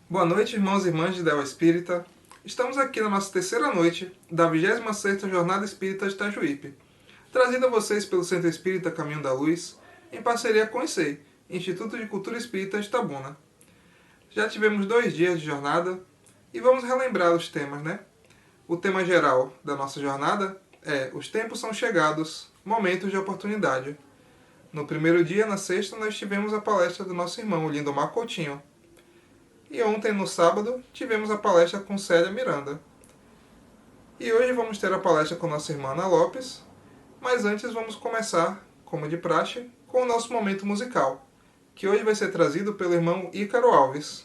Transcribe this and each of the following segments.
Boa noite, irmãos e irmãs de Ideal Espírita. Estamos aqui na nossa terceira noite da 26ª Jornada Espírita de Itajuípe, trazida a vocês pelo Centro Espírita Caminho da Luz, em parceria com o ICEI, Instituto de Cultura Espírita de Itabuna. Já tivemos 2 dias de jornada e vamos relembrar os temas, né? O tema geral da nossa jornada é Os Tempos São Chegados, Momentos de Oportunidade. No primeiro dia, na sexta, nós tivemos a palestra do nosso irmão, Lindomar Coutinho. E ontem, no sábado, tivemos a palestra com Célia Miranda. E hoje vamos ter a palestra com nossa irmã Ana Lopes, mas antes vamos começar, como de praxe, com o nosso momento musical, que hoje vai ser trazido pelo irmão Ícaro Alves.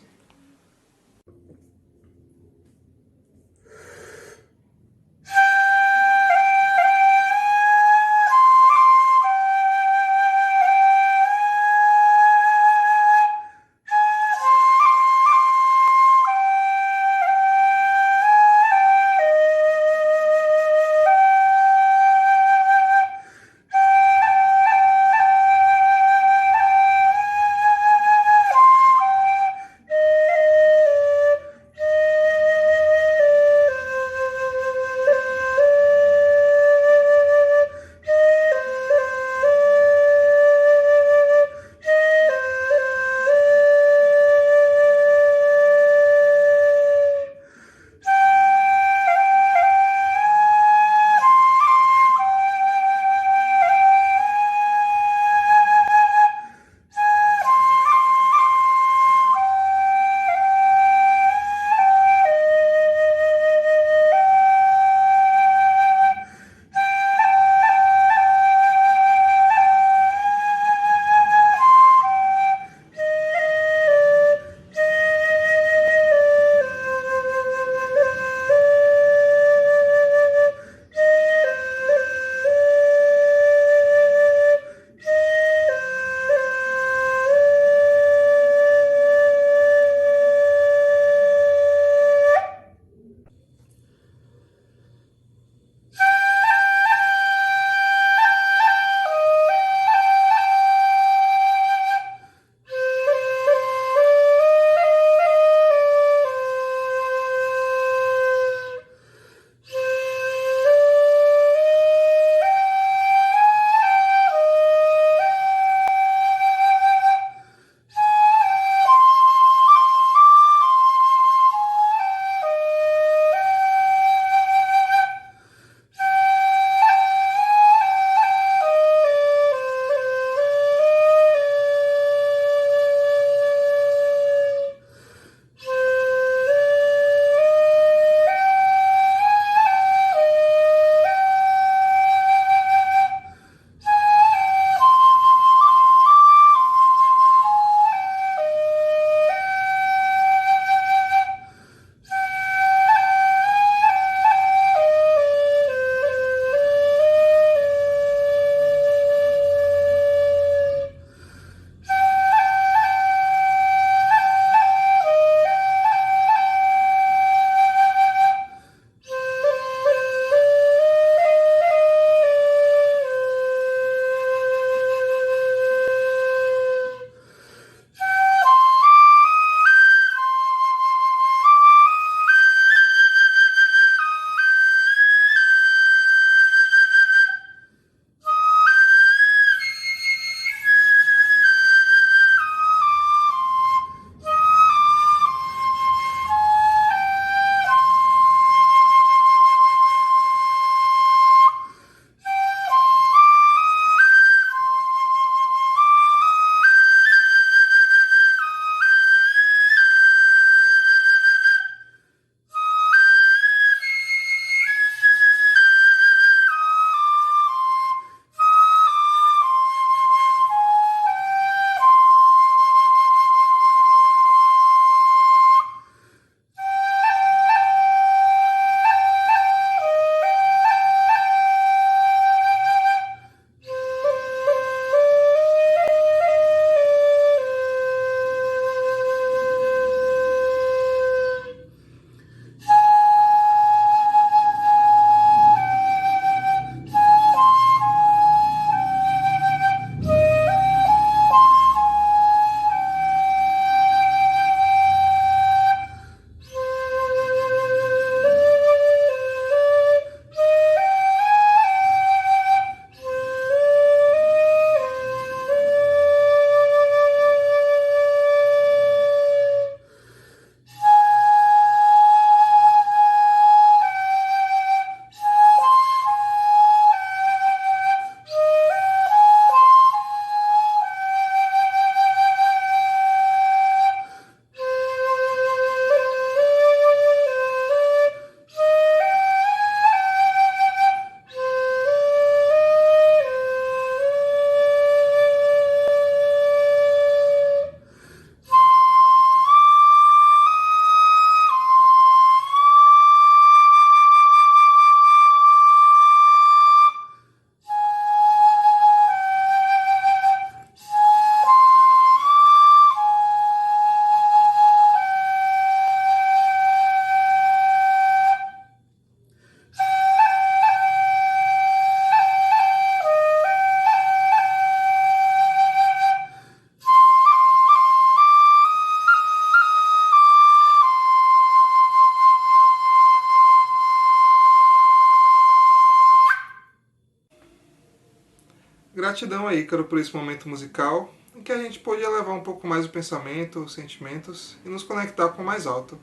Gratidão a Ícaro por esse momento musical, em que a gente pôde elevar um pouco mais o pensamento, os sentimentos e nos conectar com o mais alto.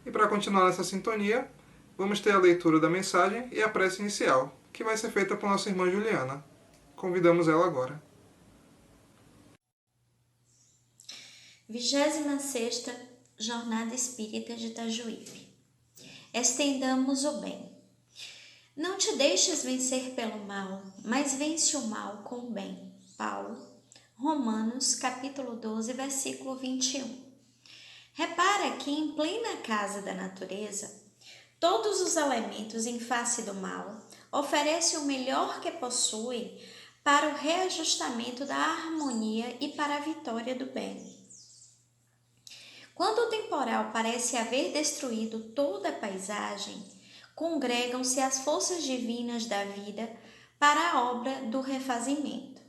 E para continuar nessa sintonia, vamos ter a leitura da mensagem e a prece inicial, que vai ser feita por nossa irmã Juliana. Convidamos ela agora. 26ª Jornada Espírita de Itajuípe. Estendamos o bem. Não te deixes vencer pelo mal, mas vence o mal com o bem. Paulo, Romanos, capítulo 12, versículo 21. Repara que em plena casa da natureza, todos os elementos em face do mal oferecem o melhor que possuem para o reajustamento da harmonia e para a vitória do bem. Quando o temporal parece haver destruído toda a paisagem, congregam-se as forças divinas da vida para a obra do refazimento.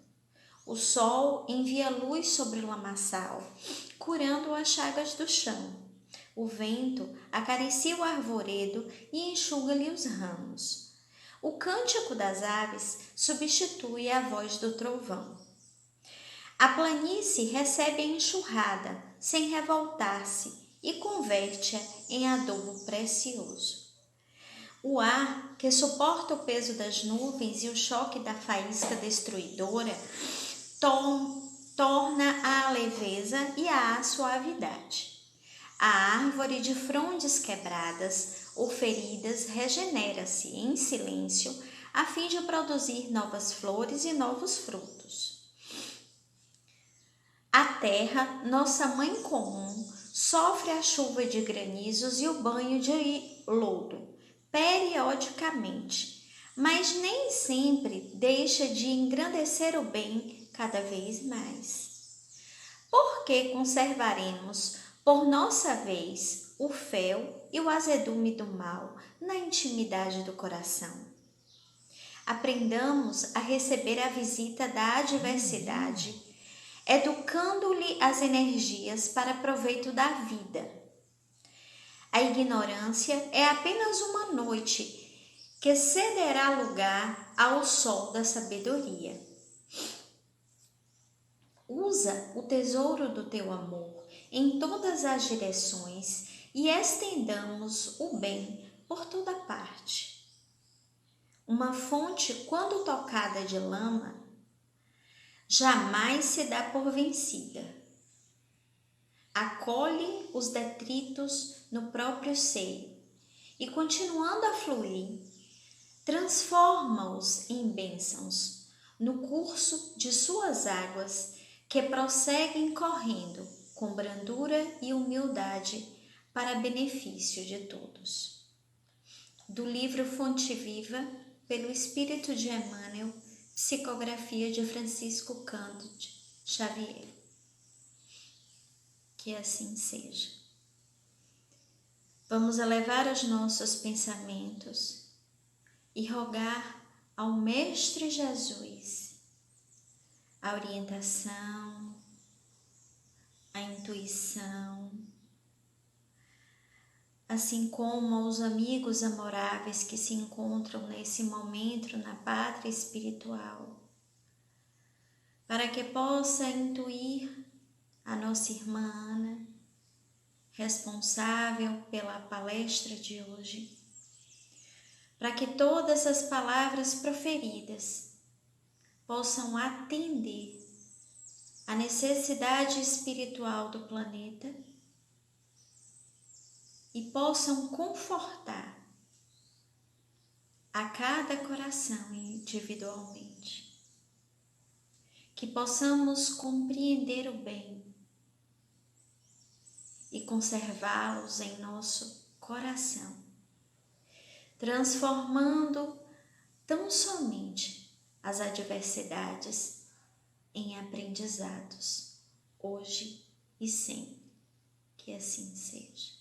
O sol envia luz sobre o lamaçal, curando as chagas do chão. O vento acaricia o arvoredo e enxuga-lhe os ramos. O cântico das aves substitui a voz do trovão. A planície recebe a enxurrada, sem revoltar-se, e converte-a em adubo precioso. O ar, que suporta o peso das nuvens e o choque da faísca destruidora, torna a leveza e a suavidade. A árvore de frondes quebradas ou feridas regenera-se em silêncio a fim de produzir novas flores e novos frutos. A terra, nossa mãe comum, sofre a chuva de granizos e o banho de lodo, periodicamente, mas nem sempre deixa de engrandecer o bem cada vez mais. Por que conservaremos, por nossa vez, o fel e o azedume do mal na intimidade do coração? Aprendamos a receber a visita da adversidade, educando-lhe as energias para proveito da vida. A ignorância é apenas uma noite que cederá lugar ao sol da sabedoria. Usa o tesouro do teu amor em todas as direções e estendamos o bem por toda parte. Uma fonte, quando tocada de lama, jamais se dá por vencida. Acolhe os detritos no próprio seio e, continuando a fluir, transforma-os em bênçãos no curso de suas águas que prosseguem correndo com brandura e humildade para benefício de todos. Do livro Fonte Viva, pelo Espírito de Emmanuel, psicografia de Francisco Cândido Xavier. Que assim seja. Vamos elevar os nossos pensamentos e rogar ao Mestre Jesus a orientação, a intuição, assim como aos amigos amoráveis que se encontram nesse momento na pátria espiritual, para que possa intuir a nossa irmã Ana, responsável pela palestra de hoje, para que todas as palavras proferidas possam atender à necessidade espiritual do planeta e possam confortar a cada coração individualmente. Que possamos compreender o bem e conservá-los em nosso coração, transformando tão somente as adversidades em aprendizados, hoje e sempre. Que assim seja.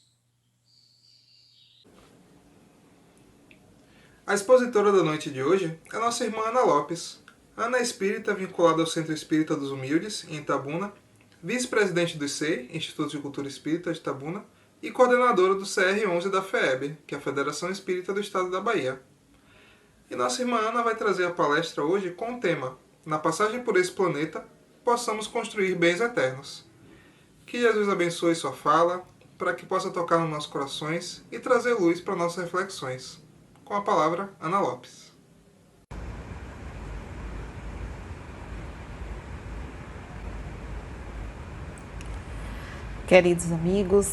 A expositora da noite de hoje é nossa irmã Ana Lopes. Ana é espírita vinculada ao Centro Espírita dos Humildes, em Itabuna, vice-presidente do ICEI, Instituto de Cultura Espírita de Itabuna, e coordenadora do CR11 da FEEB, que é a Federação Espírita do Estado da Bahia. E nossa irmã Ana vai trazer a palestra hoje com o tema na passagem por esse planeta, possamos construir bens eternos. Que Jesus abençoe sua fala, para que possa tocar nos nossos corações e trazer luz para nossas reflexões. Com a palavra, Ana Lopes. Queridos amigos,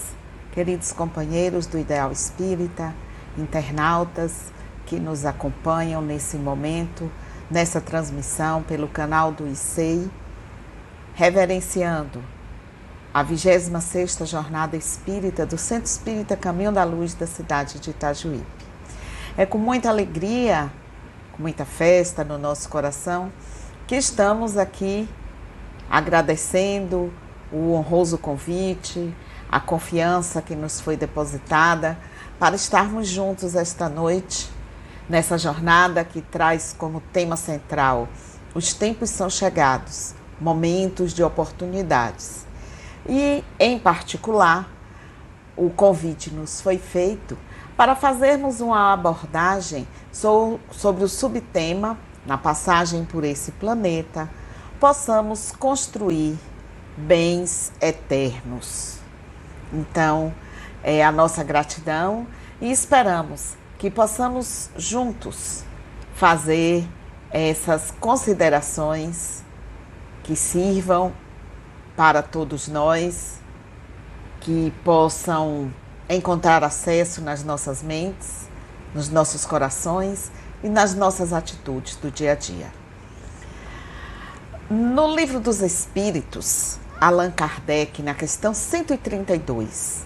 queridos companheiros do Ideal Espírita, internautas que nos acompanham nesse momento, nessa transmissão pelo canal do ICEI, reverenciando a 26ª Jornada Espírita do Centro Espírita Caminho da Luz da cidade de Itajuípe. É com muita alegria, com muita festa no nosso coração, que estamos aqui agradecendo o honroso convite, a confiança que nos foi depositada para estarmos juntos esta noite, nessa jornada que traz como tema central: os tempos são chegados, momentos de oportunidades. E, em particular, o convite nos foi feito para fazermos uma abordagem sobre o subtema, na passagem por esse planeta, possamos construir bens eternos. Então, é a nossa gratidão e esperamos que possamos juntos fazer essas considerações que sirvam para todos nós, que possam encontrar acesso nas nossas mentes, nos nossos corações e nas nossas atitudes do dia a dia. No Livro dos Espíritos, Allan Kardec, na questão 132,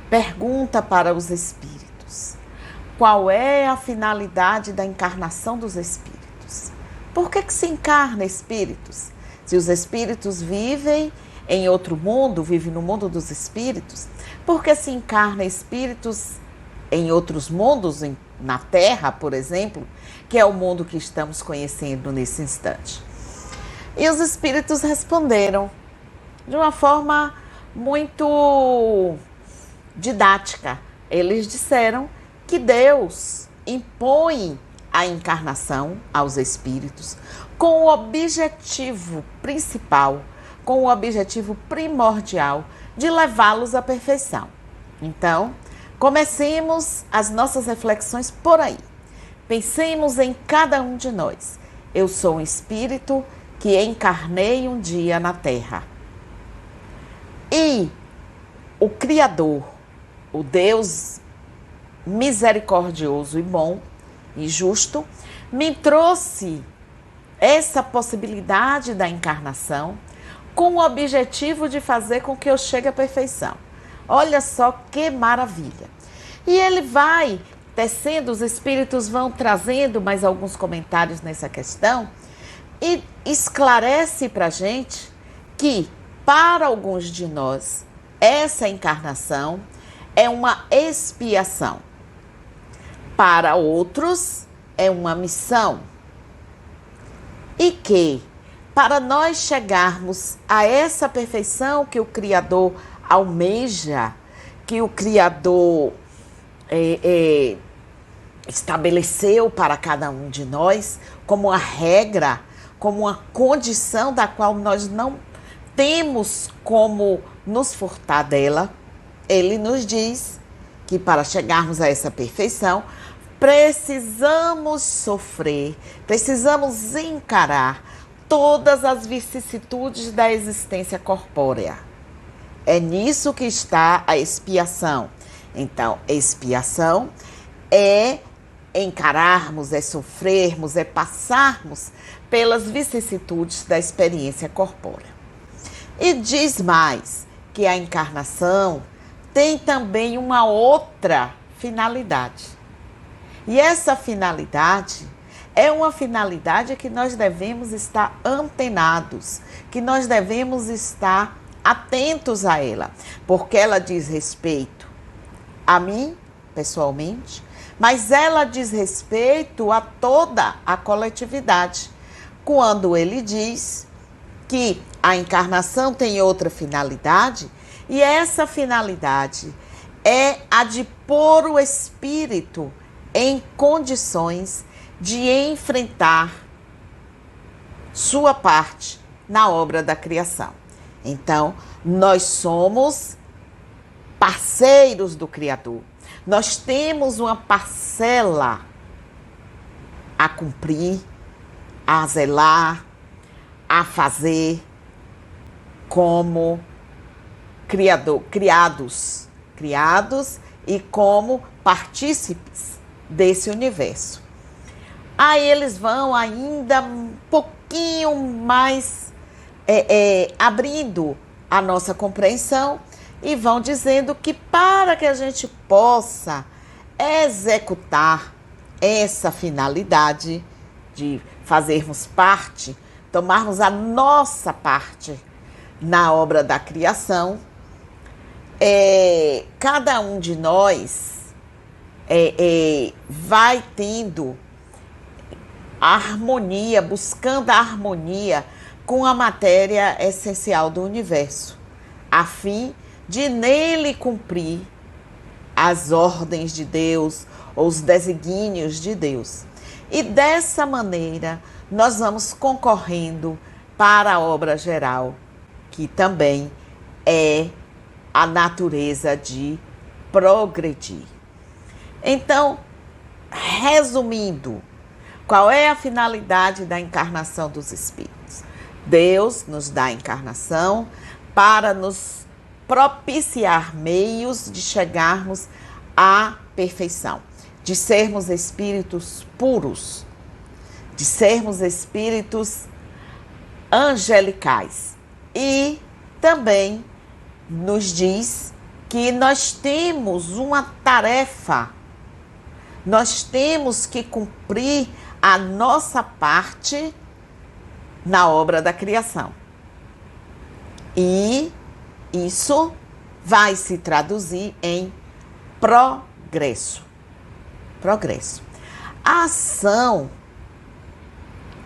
pergunta para os espíritos: qual é a finalidade da encarnação dos espíritos? Por que se encarna espíritos? Se os espíritos vivem em outro mundo, vivem no mundo dos espíritos, por que se encarna espíritos em outros mundos, na Terra, por exemplo, que é o mundo que estamos conhecendo nesse instante? E os espíritos responderam de uma forma muito didática. Eles disseram que Deus impõe a encarnação aos espíritos com o objetivo principal, com o objetivo primordial de levá-los à perfeição. Então, comecemos as nossas reflexões por aí. Pensemos em cada um de nós. Eu sou um espírito que encarnei um dia na Terra. E o Criador, o Deus misericordioso e bom e justo, me trouxe essa possibilidade da encarnação com o objetivo de fazer com que eu chegue à perfeição. Olha só que maravilha! E ele vai tecendo, os espíritos vão trazendo mais alguns comentários nessa questão e esclarece para a gente que, para alguns de nós, essa encarnação é uma expiação. Para outros, é uma missão. E que, para nós chegarmos a essa perfeição que o Criador almeja, que o Criador estabeleceu para cada um de nós, como uma regra, como uma condição da qual nós não temos como nos furtar dela, ele nos diz que para chegarmos a essa perfeição, precisamos sofrer, precisamos encarar todas as vicissitudes da existência corpórea. É nisso que está a expiação. Então, expiação é encararmos, é sofrermos, é passarmos pelas vicissitudes da experiência corpórea. E diz mais que a encarnação tem também uma outra finalidade. E essa finalidade é uma finalidade que nós devemos estar antenados, que nós devemos estar atentos a ela, porque ela diz respeito a mim, pessoalmente, mas ela diz respeito a toda a coletividade, quando ele diz que a encarnação tem outra finalidade, e essa finalidade é a de pôr o espírito em condições de enfrentar sua parte na obra da criação. Então, nós somos parceiros do Criador. Nós temos uma parcela a cumprir, a zelar, a fazer como criados e como partícipes desse universo. Aí eles vão ainda um pouquinho mais abrindo a nossa compreensão e vão dizendo que para que a gente possa executar essa finalidade de fazermos parte, tomarmos a nossa parte na obra da criação, cada um de nós vai tendo a harmonia, buscando a harmonia com a matéria essencial do universo, a fim de nele cumprir as ordens de Deus ou os desígnios de Deus. E dessa maneira nós vamos concorrendo para a obra geral, que também é a natureza de progredir. Então, resumindo, qual é a finalidade da encarnação dos espíritos? Deus nos dá a encarnação para nos propiciar meios de chegarmos à perfeição, de sermos espíritos puros, de sermos espíritos angelicais. E também nos diz que nós temos uma tarefa, nós temos que cumprir a nossa parte na obra da criação. E isso vai se traduzir em progresso. Progresso. A ação,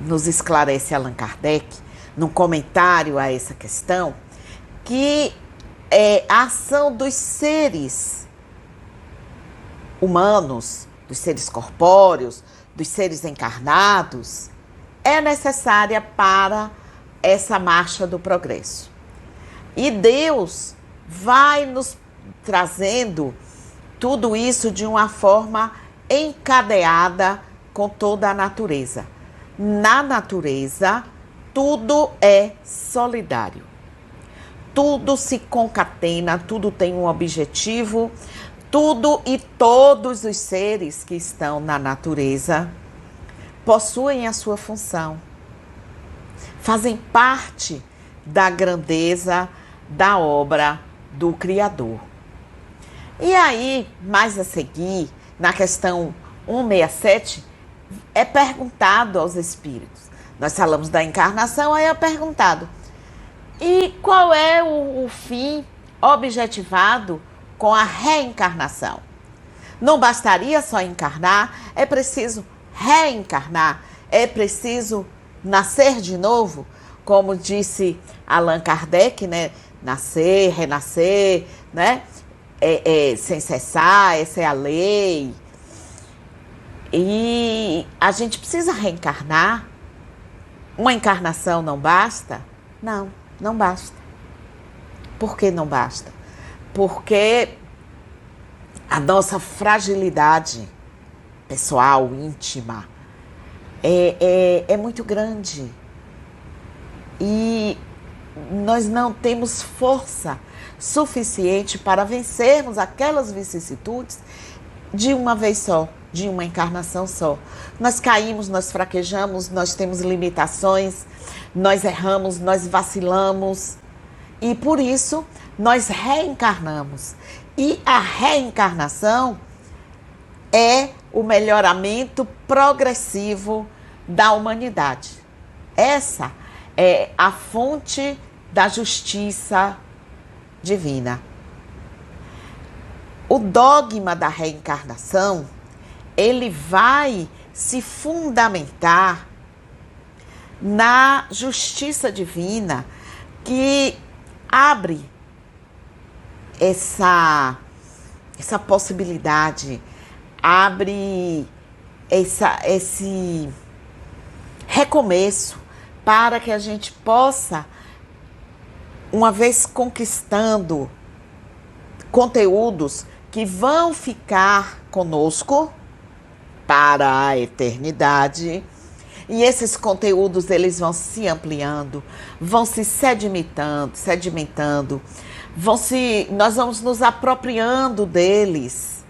nos esclarece Allan Kardec, num comentário a essa questão, que a ação dos seres humanos, dos seres corpóreos, dos seres encarnados, é necessária para essa marcha do progresso. E Deus vai nos trazendo tudo isso de uma forma encadeada com toda a natureza. Na natureza, tudo é solidário. Tudo se concatena, tudo tem um objetivo, tudo e todos os seres que estão na natureza possuem a sua função, fazem parte da grandeza da obra do Criador. E aí, mais a seguir, na questão 167, é perguntado aos espíritos. Nós falamos da encarnação, aí é perguntado: e qual é o fim objetivado com a reencarnação? Não bastaria só encarnar, é preciso reencarnar, é preciso nascer de novo, como disse Allan Kardec, né? Nascer, renascer, né? Sem cessar, essa é a lei. E a gente precisa reencarnar. Uma encarnação não basta? Não, não basta. Por que não basta? Porque a nossa fragilidade pessoal, íntima, é muito grande. E nós não temos força suficiente para vencermos aquelas vicissitudes de uma vez só, de uma encarnação só. Nós caímos, nós fraquejamos, nós temos limitações, nós erramos, nós vacilamos e por isso nós reencarnamos. E a reencarnação é o melhoramento progressivo da humanidade. Essa é a fonte da justiça divina. O dogma da reencarnação, ele vai se fundamentar na justiça divina que abre essa possibilidade, abre esse recomeço para que a gente possa, uma vez conquistando conteúdos que vão ficar conosco para a eternidade, e esses conteúdos eles vão se ampliando, vão se sedimentando, nós vamos nos apropriando deles.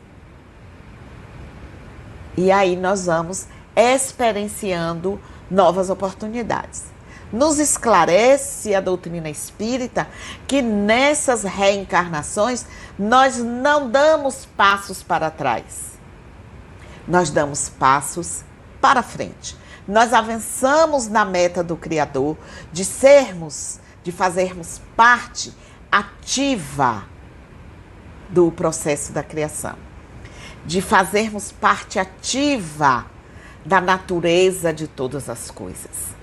E aí nós vamos experienciando novas oportunidades. Nos esclarece a doutrina espírita que nessas reencarnações nós não damos passos para trás. Nós damos passos para frente. Nós avançamos na meta do Criador de fazermos parte ativa do processo da criação, de fazermos parte ativa da natureza de todas as coisas,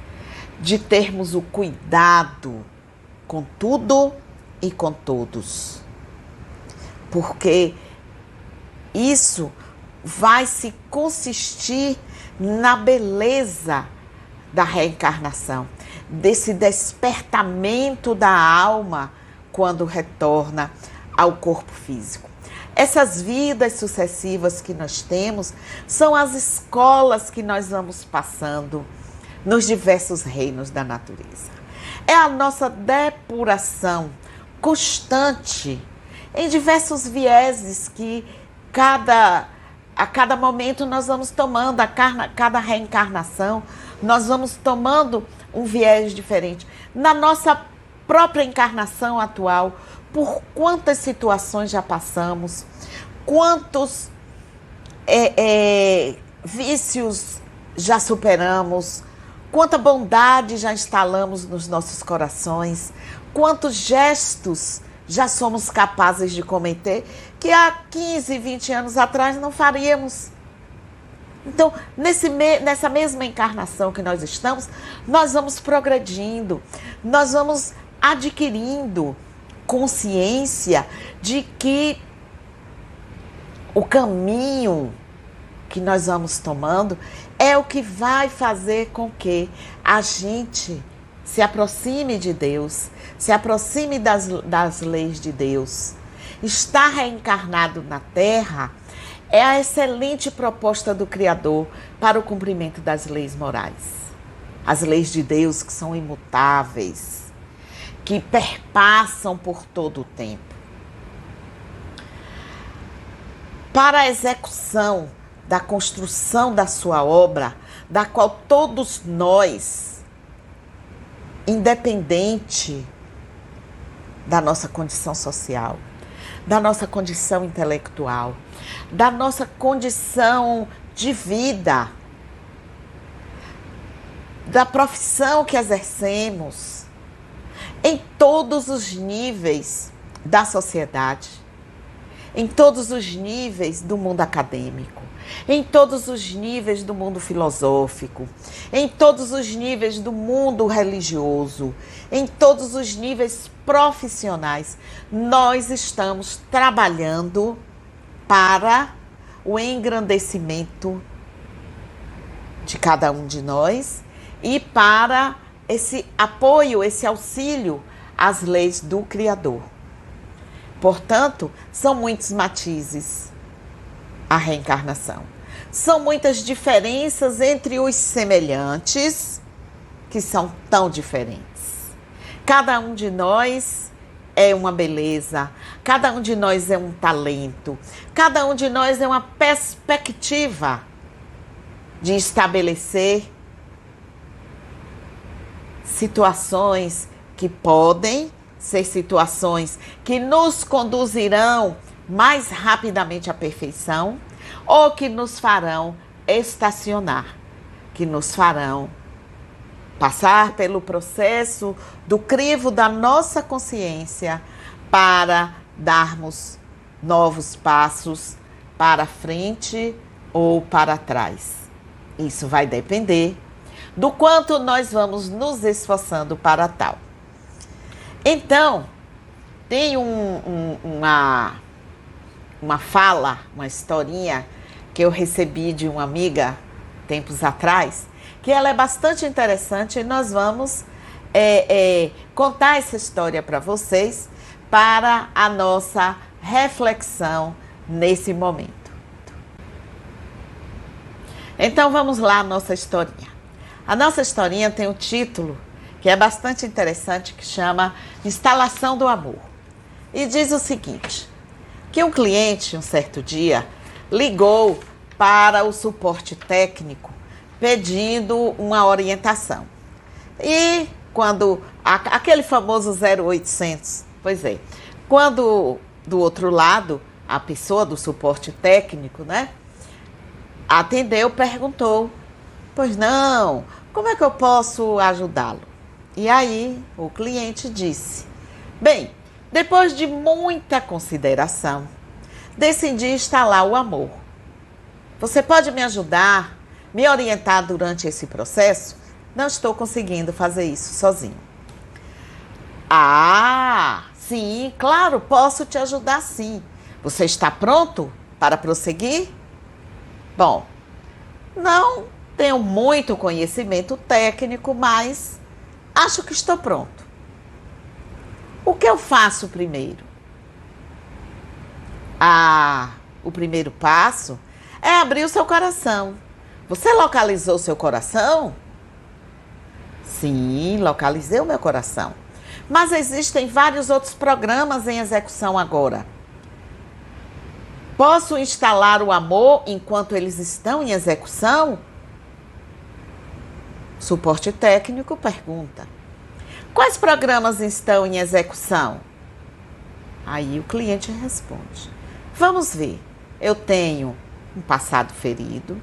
de termos o cuidado com tudo e com todos. Porque isso vai se consistir na beleza da reencarnação, desse despertamento da alma quando retorna ao corpo físico. Essas vidas sucessivas que nós temos são as escolas que nós vamos passando nos diversos reinos da natureza. É a nossa depuração constante em diversos vieses que a cada momento nós vamos tomando, cada reencarnação, nós vamos tomando um viés diferente. Na nossa própria encarnação atual, por quantas situações já passamos, quantos vícios já superamos, quanta bondade já instalamos nos nossos corações, quantos gestos já somos capazes de cometer que há 15, 20 anos atrás não faríamos. Então, nessa mesma encarnação que nós estamos, nós vamos progredindo, nós vamos adquirindo consciência de que o caminho que nós vamos tomando é o que vai fazer com que a gente se aproxime de Deus, se aproxime das leis de Deus. Estar reencarnado na Terra é a excelente proposta do Criador para o cumprimento das leis morais. As leis de Deus que são imutáveis, que perpassam por todo o tempo. Para a execução da construção da sua obra, da qual todos nós, independente da nossa condição social, da nossa condição intelectual, da nossa condição de vida, da profissão que exercemos, em todos os níveis da sociedade, em todos os níveis do mundo acadêmico, em todos os níveis do mundo filosófico, em todos os níveis do mundo religioso, em todos os níveis profissionais, nós estamos trabalhando para o engrandecimento de cada um de nós e para esse apoio, esse auxílio às leis do Criador. Portanto, são muitos matizes a reencarnação. São muitas diferenças entre os semelhantes, que são tão diferentes. Cada um de nós é uma beleza, cada um de nós é um talento, cada um de nós é uma perspectiva de estabelecer situações que podem ser situações que nos conduzirão mais rapidamente à perfeição ou que nos farão estacionar, que nos farão passar pelo processo do crivo da nossa consciência para darmos novos passos para frente ou para trás. Isso vai depender do quanto nós vamos nos esforçando para tal. Então, tem uma fala, uma historinha que eu recebi de uma amiga tempos atrás, que ela é bastante interessante e nós vamos contar essa história para vocês para a nossa reflexão nesse momento. Então vamos lá a nossa historinha. A nossa historinha tem um título que é bastante interessante, que chama Instalação do Amor. E diz o seguinte, que um cliente, um certo dia, ligou para o suporte técnico pedindo uma orientação. E quando, aquele famoso 0800, pois é, quando do outro lado, a pessoa do suporte técnico, né, atendeu, perguntou, pois não, como é que eu posso ajudá-lo? E aí o cliente disse, bem, depois de muita consideração, decidi instalar o amor. Você pode me ajudar, me orientar durante esse processo? Não estou conseguindo fazer isso sozinho. Ah, sim, claro, posso te ajudar sim. Você está pronto para prosseguir? Bom, não tenho muito conhecimento técnico, mas acho que estou pronto. O que eu faço primeiro? O primeiro passo é abrir o seu coração. Você localizou seu coração? Sim, localizei o meu coração. Mas existem vários outros programas em execução agora. Posso instalar o amor enquanto eles estão em execução? Suporte técnico pergunta. Quais programas estão em execução? Aí o cliente responde. Vamos ver. Eu tenho um passado ferido.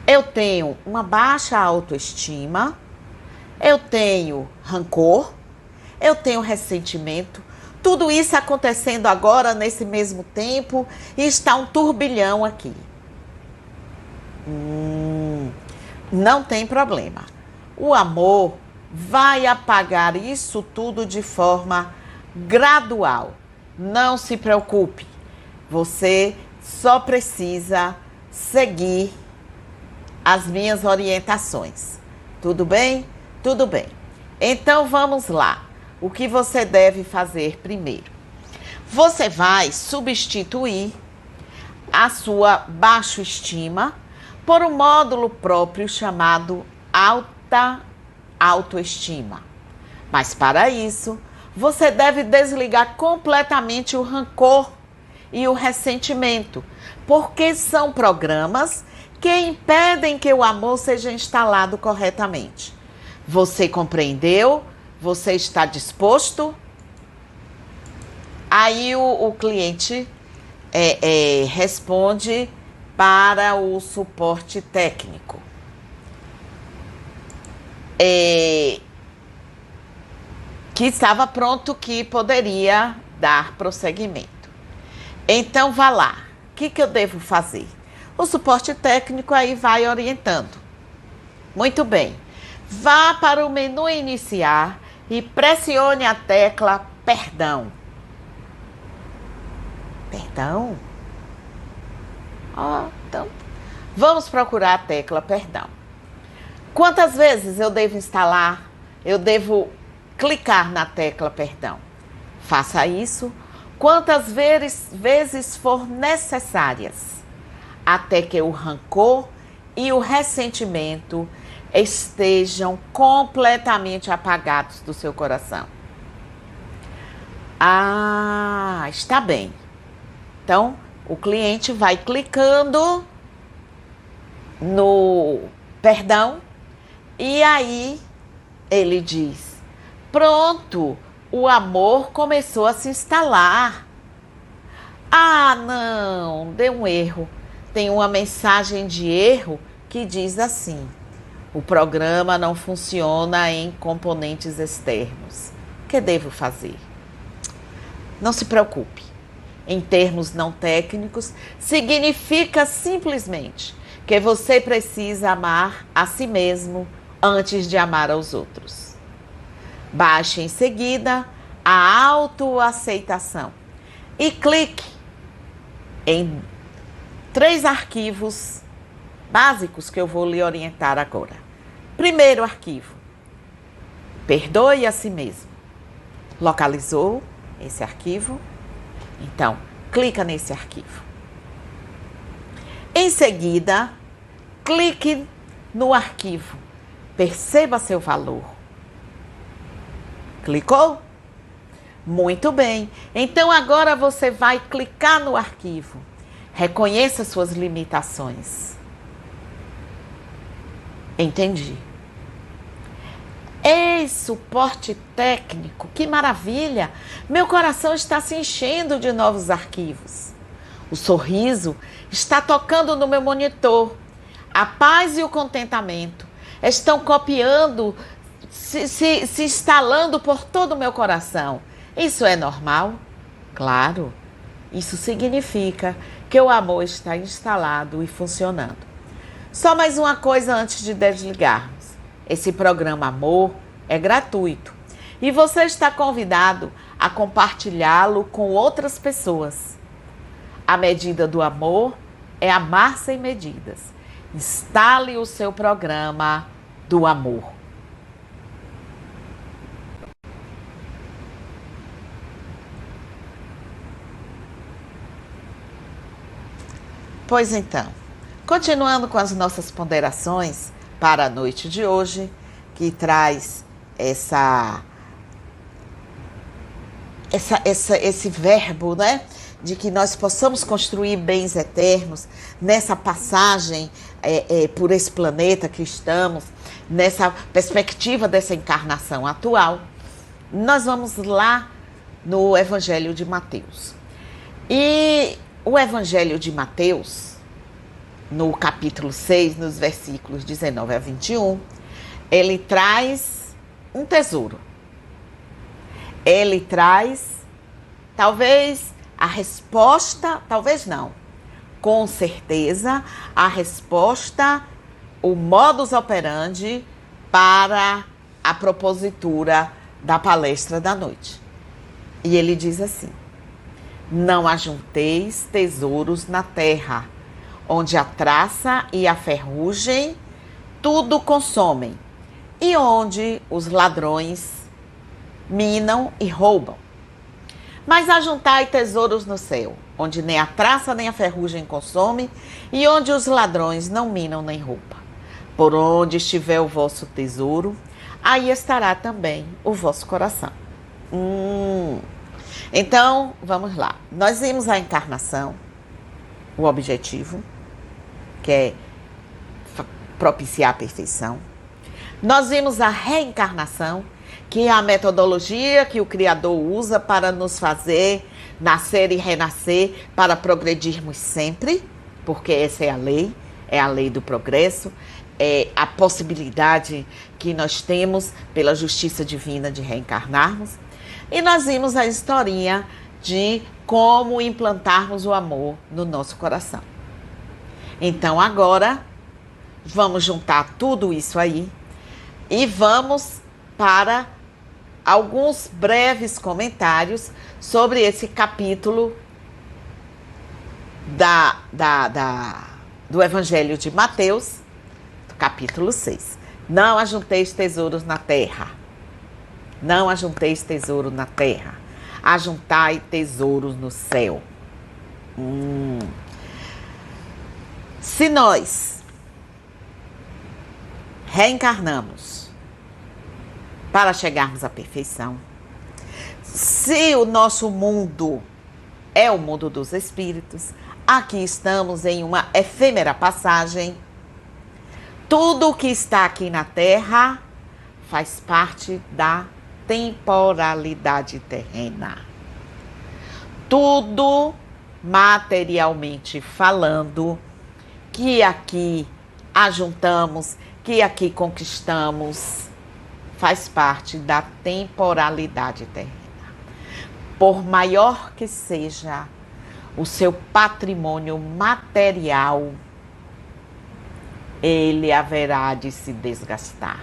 Eu tenho uma baixa autoestima. Eu tenho rancor. Eu tenho ressentimento. Tudo isso acontecendo agora, nesse mesmo tempo, e está um turbilhão aqui. Não tem problema. O amor vai apagar isso tudo de forma gradual. Não se preocupe. Você só precisa seguir as minhas orientações. Tudo bem? Tudo bem. Então vamos lá. O que você deve fazer primeiro? Você vai substituir a sua baixa estima por um módulo próprio chamado alta autoestima. Mas para isso, você deve desligar completamente o rancor e o ressentimento, porque são programas que impedem que o amor seja instalado corretamente. Você compreendeu? Você está disposto? Aí o cliente responde para o suporte técnico. Que estava pronto, que poderia dar prosseguimento. Então, vá lá. O que eu devo fazer? O suporte técnico aí vai orientando. Muito bem. Vá para o menu iniciar e pressione a tecla perdão. Perdão? Então, vamos procurar a tecla perdão. Quantas vezes eu devo instalar? Eu devo clicar na tecla perdão. Faça isso quantas vezes for necessárias, até que o rancor e o ressentimento estejam completamente apagados do seu coração. Está bem. Então, o cliente vai clicando no perdão e aí ele diz: pronto, o amor começou a se instalar. Não, deu um erro. Tem uma mensagem de erro que diz assim: o programa não funciona em componentes externos. O que devo fazer? Não se preocupe. Em termos não técnicos, significa simplesmente que você precisa amar a si mesmo antes de amar aos outros. Baixe em seguida a autoaceitação e clique em 3 arquivos básicos que eu vou lhe orientar agora. Primeiro arquivo. Perdoe a si mesmo. Localizou esse arquivo? Então, clica nesse arquivo. Em seguida, clique no arquivo. Perceba seu valor. Clicou? Muito bem. Então agora você vai clicar no arquivo. Reconheça suas limitações. Entendi. Ei, suporte técnico, que maravilha! Meu coração está se enchendo de novos arquivos. O sorriso está tocando no meu monitor. A paz e o contentamento estão copiando, se instalando por todo o meu coração. Isso é normal? Claro. Isso significa que o amor está instalado e funcionando. Só mais uma coisa antes de desligarmos. Esse programa Amor é gratuito e você está convidado a compartilhá-lo com outras pessoas. A medida do amor é amar sem medidas. Instale o seu programa do amor. Pois então, continuando com as nossas ponderações para a noite de hoje, que traz esse verbo, né? De que nós possamos construir bens eternos nessa passagem por esse planeta que estamos, nessa perspectiva dessa encarnação atual. Nós vamos lá no Evangelho de Mateus. E o Evangelho de Mateus, no capítulo 6, nos versículos 19 a 21, ele traz um tesouro. Ele traz, talvez, a resposta, talvez não, com certeza, a resposta, o modus operandi para a propositura da palestra da noite. E ele diz assim: não ajunteis tesouros na terra, onde a traça e a ferrugem tudo consomem, e onde os ladrões minam e roubam. Mas ajuntai tesouros no céu, onde nem a traça nem a ferrugem consome, e onde os ladrões não minam nem roubam. Por onde estiver o vosso tesouro, aí estará também o vosso coração. Então, vamos lá. Nós vimos a encarnação, o objetivo, que é propiciar a perfeição. Nós vimos a reencarnação, que é a metodologia que o Criador usa para nos fazer nascer e renascer, para progredirmos sempre, porque essa é a lei do progresso, é a possibilidade que nós temos pela justiça divina de reencarnarmos. E nós vimos a historinha de como implantarmos o amor no nosso coração. Então agora vamos juntar tudo isso aí e vamos para alguns breves comentários sobre esse capítulo do Evangelho de Mateus, capítulo 6. Não ajunteis tesouros na terra. Não ajunteis tesouro na terra. Ajuntai tesouros no céu. Se nós reencarnamos para chegarmos à perfeição, se o nosso mundo é o mundo dos espíritos, aqui estamos em uma efêmera passagem. Tudo o que está aqui na Terra faz parte da temporalidade terrena. Tudo, materialmente falando, que aqui ajuntamos, que aqui conquistamos, faz parte da temporalidade terrena. Por maior que seja o seu patrimônio material, ele haverá de se desgastar.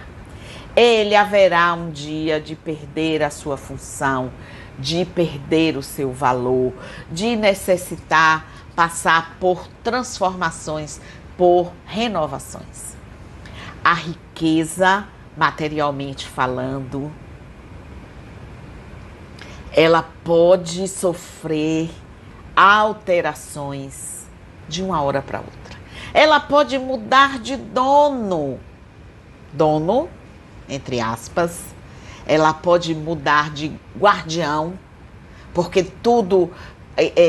Ele haverá um dia de perder a sua função, de perder o seu valor, de necessitar passar por transformações, por renovações. A riqueza riqueza, materialmente falando. Ela pode sofrer alterações de uma hora para outra. Ela pode mudar de dono, entre aspas. Ela pode mudar de guardião, porque tudo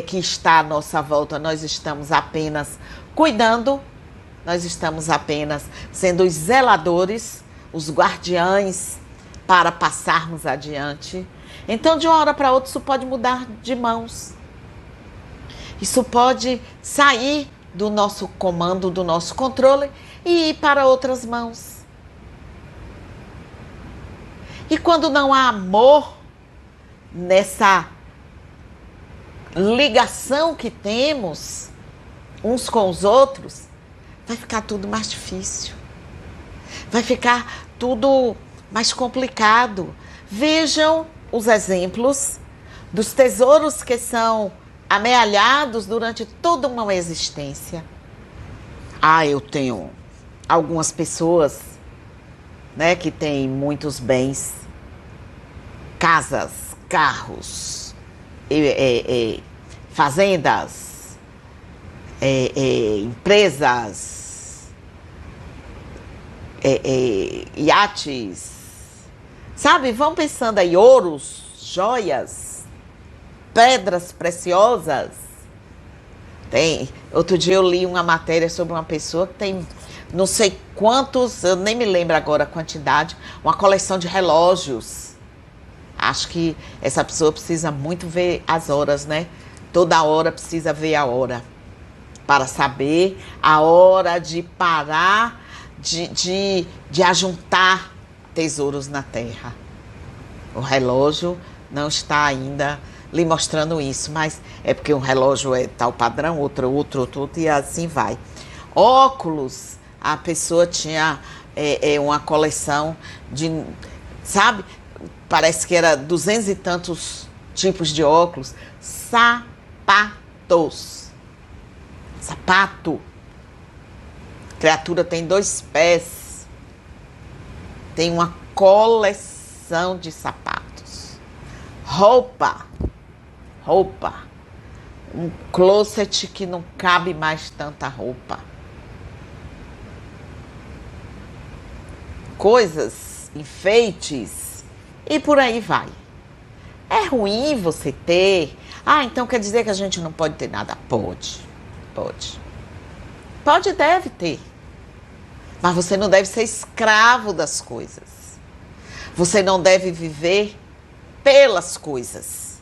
que está à nossa volta, nós estamos apenas cuidando, nós estamos apenas sendo os zeladores, os guardiães para passarmos adiante. Então, de uma hora para outra, isso pode mudar de mãos. Isso pode sair do nosso comando, do nosso controle e ir para outras mãos. E quando não há amor nessa ligação que temos uns com os outros, vai ficar tudo mais difícil. Vai ficar tudo mais complicado. Vejam os exemplos dos tesouros que são amealhados durante toda uma existência. Eu tenho algumas pessoas, né, que têm muitos bens, casas, carros, fazendas, empresas, iates, sabe? Vão pensando aí, ouros, joias, pedras preciosas. Outro dia eu li uma matéria sobre uma pessoa que tem não sei quantos, eu nem me lembro agora a quantidade, uma coleção de relógios. Acho que essa pessoa precisa muito ver as horas, né? Toda hora precisa ver a hora, para saber a hora de parar de ajuntar tesouros na terra. O relógio não está ainda lhe mostrando isso, mas é porque um relógio é tal padrão, outro, e assim vai. Óculos, a pessoa tinha uma coleção de, sabe, parece que era 200 e tantos tipos de óculos. Sapato. A criatura tem 2 pés. Tem uma coleção de sapatos. Roupa. Um closet que não cabe mais tanta roupa. Coisas, enfeites e por aí vai. É ruim você ter. Então quer dizer que a gente não pode ter nada? Pode. Pode e deve ter. Mas você não deve ser escravo das coisas. Você não deve viver pelas coisas.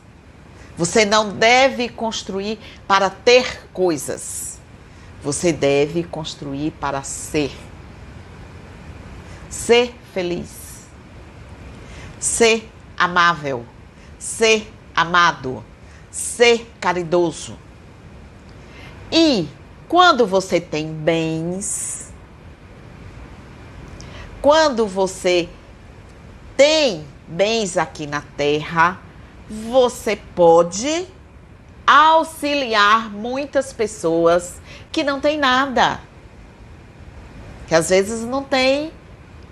Você não deve construir para ter coisas. Você deve construir para ser. Ser feliz. Ser amável. Ser amado. Ser caridoso. E quando você tem bens, quando você tem bens aqui na terra, você pode auxiliar muitas pessoas que não têm nada, que às vezes não tem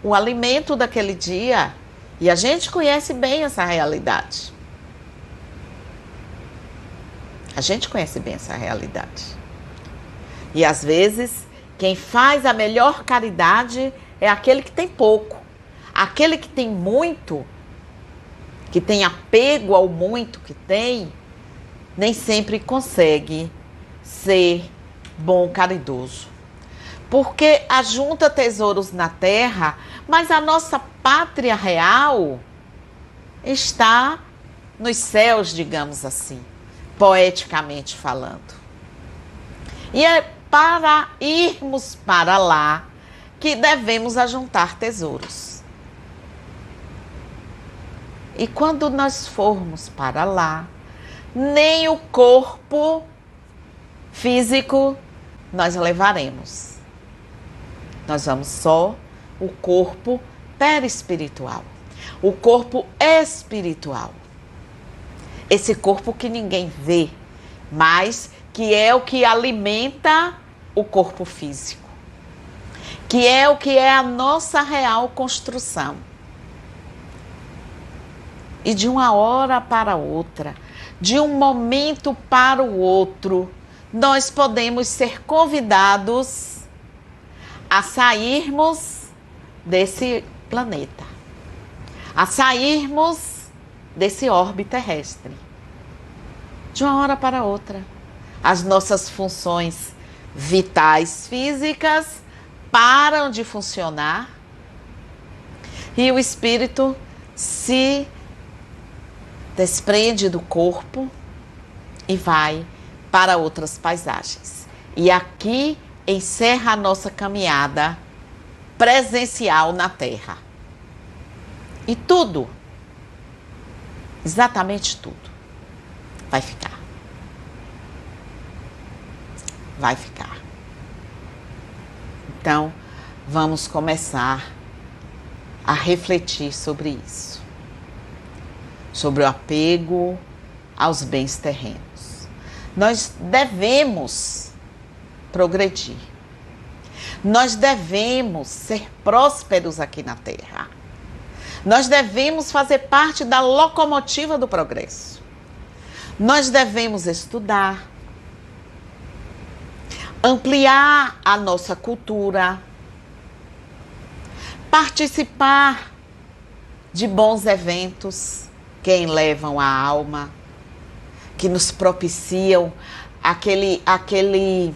o alimento daquele dia, e a gente conhece bem essa realidade. E às vezes, quem faz a melhor caridade é aquele que tem pouco. Aquele que tem muito, que tem apego ao muito que tem, nem sempre consegue ser bom caridoso. Porque ajunta tesouros na terra, mas a nossa pátria real está nos céus, digamos assim, poeticamente falando. E é para irmos para lá que devemos ajuntar tesouros. E quando nós formos para lá, nem o corpo físico nós levaremos. Nós vamos só o corpo perispiritual, o corpo espiritual. Esse corpo que ninguém vê, mas que é o que alimenta o corpo físico. que é o que é a nossa real construção. E de uma hora para outra, de um momento para o outro, nós podemos ser convidados a sairmos desse planeta, a sairmos desse orbe terrestre. De uma hora para outra, as nossas funções vitais físicas param de funcionar e o espírito se desprende do corpo e vai para outras paisagens. E aqui encerra a nossa caminhada presencial na Terra. E tudo, exatamente tudo, vai ficar. Vai ficar. Então, vamos começar a refletir sobre isso. Sobre o apego aos bens terrenos. Nós devemos progredir. Nós devemos ser prósperos aqui na Terra. Nós devemos fazer parte da locomotiva do progresso. Nós devemos estudar, ampliar a nossa cultura, participar de bons eventos que elevam a alma, que nos propiciam aquele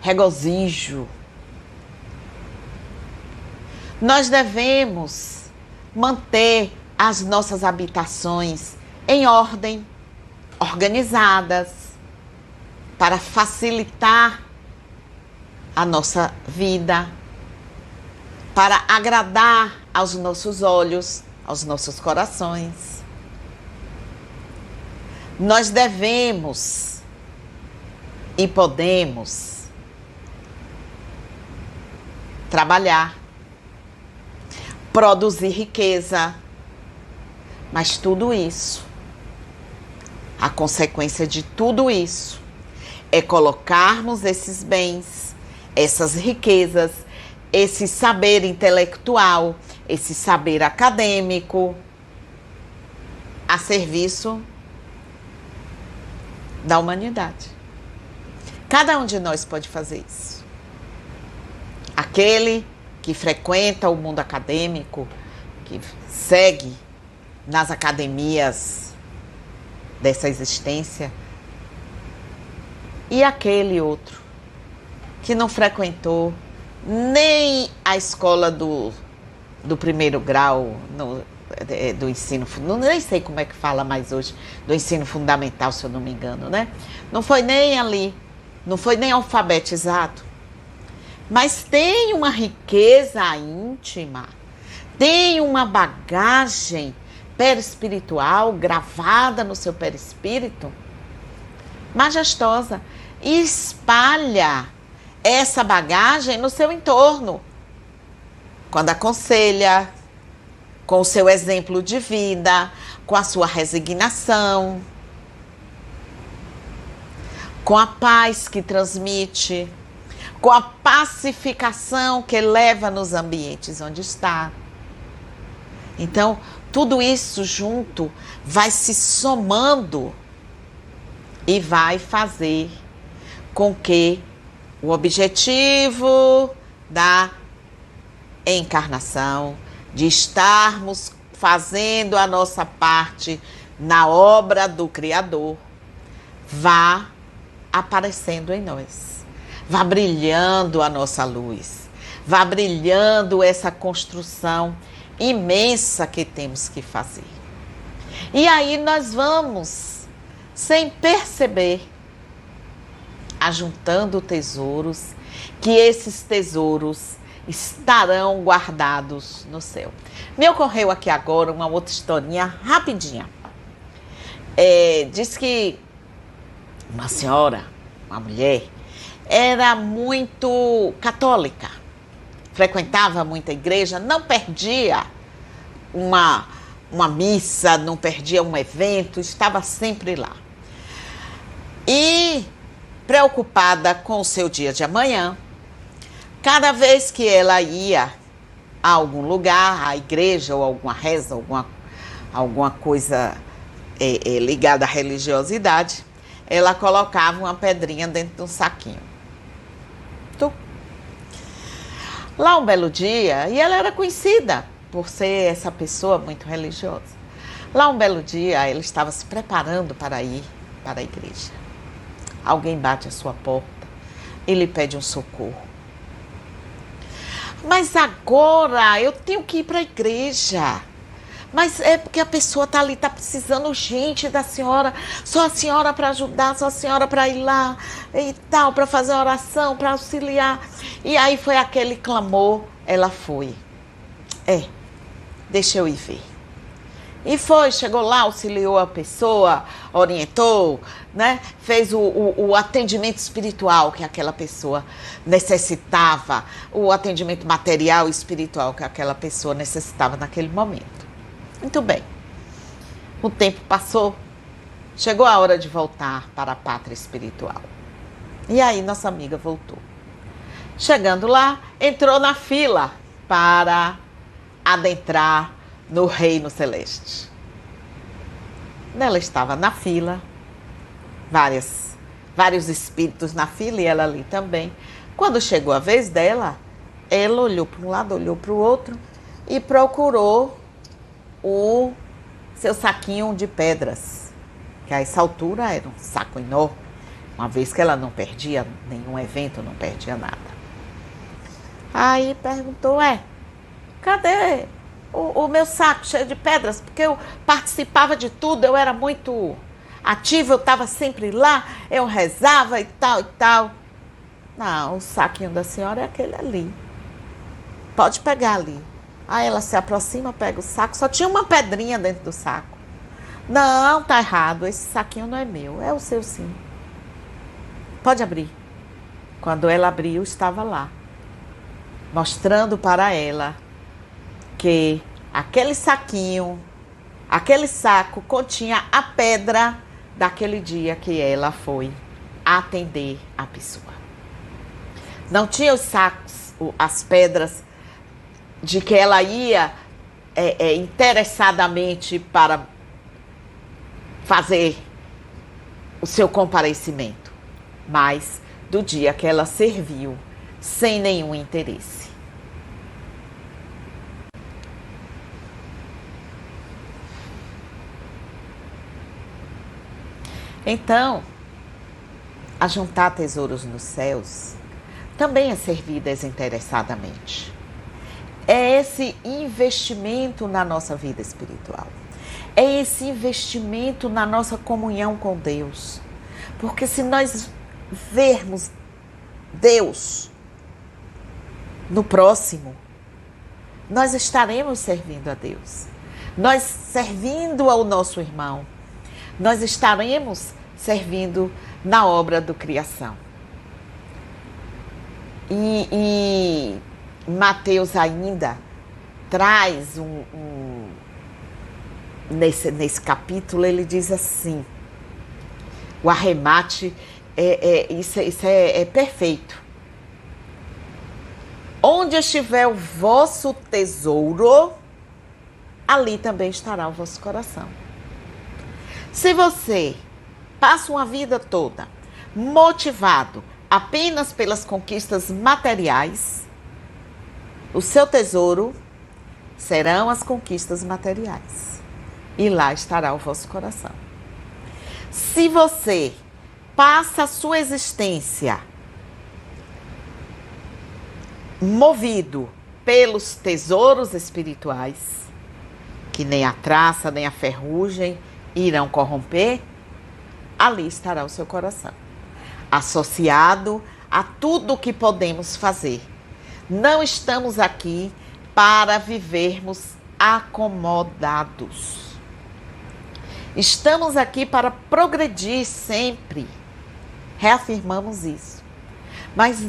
regozijo. Nós devemos manter as nossas habitações em ordem, organizadas, para facilitar a nossa vida, para agradar aos nossos olhos, aos nossos corações. Nós devemos e podemos trabalhar, produzir riqueza, mas tudo isso, a consequência de tudo isso é colocarmos esses bens, essas riquezas, esse saber intelectual, esse saber acadêmico a serviço da humanidade. Cada um de nós pode fazer isso. Aquele que frequenta o mundo acadêmico, que segue nas academias dessa existência, e aquele outro que não frequentou nem a escola do primeiro grau, do ensino, nem sei como é que fala mais hoje, do ensino fundamental, se eu não me engano, né? Não foi nem ali, não foi nem alfabetizado, mas tem uma riqueza íntima, tem uma bagagem perispiritual gravada no seu perispírito, majestosa, e espalha essa bagagem no seu entorno, quando aconselha, com o seu exemplo de vida, com a sua resignação, com a paz que transmite, com a pacificação que leva nos ambientes onde está. Então, tudo isso junto vai se somando e vai fazer com que o objetivo da encarnação, de estarmos fazendo a nossa parte na obra do Criador, vá aparecendo em nós, vá brilhando a nossa luz, vá brilhando essa construção imensa que temos que fazer. E aí nós vamos, sem perceber, ajuntando tesouros, que esses tesouros estarão guardados no céu. Me ocorreu aqui agora uma outra historinha rapidinha. Diz que uma senhora, uma mulher, era muito católica, frequentava muita igreja, não perdia uma missa, não perdia um evento, estava sempre lá. E preocupada com o seu dia de amanhã, Cada vez que ela ia a algum lugar, à igreja ou alguma reza, alguma coisa ligada à religiosidade, ela colocava uma pedrinha dentro de um saquinho. Lá um belo dia, e ela era conhecida por ser essa pessoa muito religiosa. Lá um belo dia, ela estava se preparando para ir para a igreja. Alguém bate à sua porta e lhe pede um socorro. Mas agora eu tenho que ir para a igreja. Mas é porque a pessoa está ali, está precisando urgente da senhora. Só a senhora para ajudar, só a senhora para ir lá e tal, para fazer oração, para auxiliar. E aí foi aquele clamor, ela foi. Deixa eu ir ver. E foi, chegou lá, auxiliou a pessoa, orientou, né? Fez o atendimento espiritual que aquela pessoa necessitava, o atendimento material e espiritual que aquela pessoa necessitava naquele momento. Muito bem. O tempo passou, chegou a hora de voltar para a pátria espiritual. E aí nossa amiga voltou. Chegando lá, entrou na fila para adentrar no reino celeste. Ela estava na fila, vários espíritos na fila e ela ali também. Quando chegou a vez dela, ela olhou para um lado, olhou para o outro e procurou o seu saquinho de pedras, que a essa altura era um saco enorme, uma vez que ela não perdia nenhum evento, não perdia nada. Aí perguntou, cadê o meu saco cheio de pedras? Porque eu participava de tudo, eu era muito ativa, eu estava sempre lá, eu rezava e tal e tal. Não, o saquinho da senhora é aquele ali. Pode pegar ali. Aí ela se aproxima, pega o saco, só tinha uma pedrinha dentro do saco. Não, tá errado, esse saquinho não é meu, é o seu sim. Pode abrir. Quando ela abriu, estava lá, mostrando para ela que aquele saquinho, aquele saco continha a pedra daquele dia que ela foi atender a pessoa. Não tinha os sacos, as pedras de que ela ia interessadamente para fazer o seu comparecimento, mas do dia que ela serviu sem nenhum interesse. Então, ajuntar tesouros nos céus também é servir desinteressadamente. É esse investimento na nossa vida espiritual. É esse investimento na nossa comunhão com Deus. Porque se nós vermos Deus no próximo, nós estaremos servindo a Deus. Nós servindo ao nosso irmão, nós estaremos servindo na obra do criação. E Mateus ainda traz nesse capítulo, ele diz assim, o arremate, isso é perfeito. Onde estiver o vosso tesouro, ali também estará o vosso coração. Se você passa uma vida toda motivado apenas pelas conquistas materiais, o seu tesouro serão as conquistas materiais. E lá estará o vosso coração. Se você passa a sua existência movido pelos tesouros espirituais, que nem a traça, nem a ferrugem irão corromper, ali estará o seu coração, associado a tudo o que podemos fazer. Não estamos aqui para vivermos acomodados. Estamos aqui para progredir sempre. Reafirmamos isso. Mas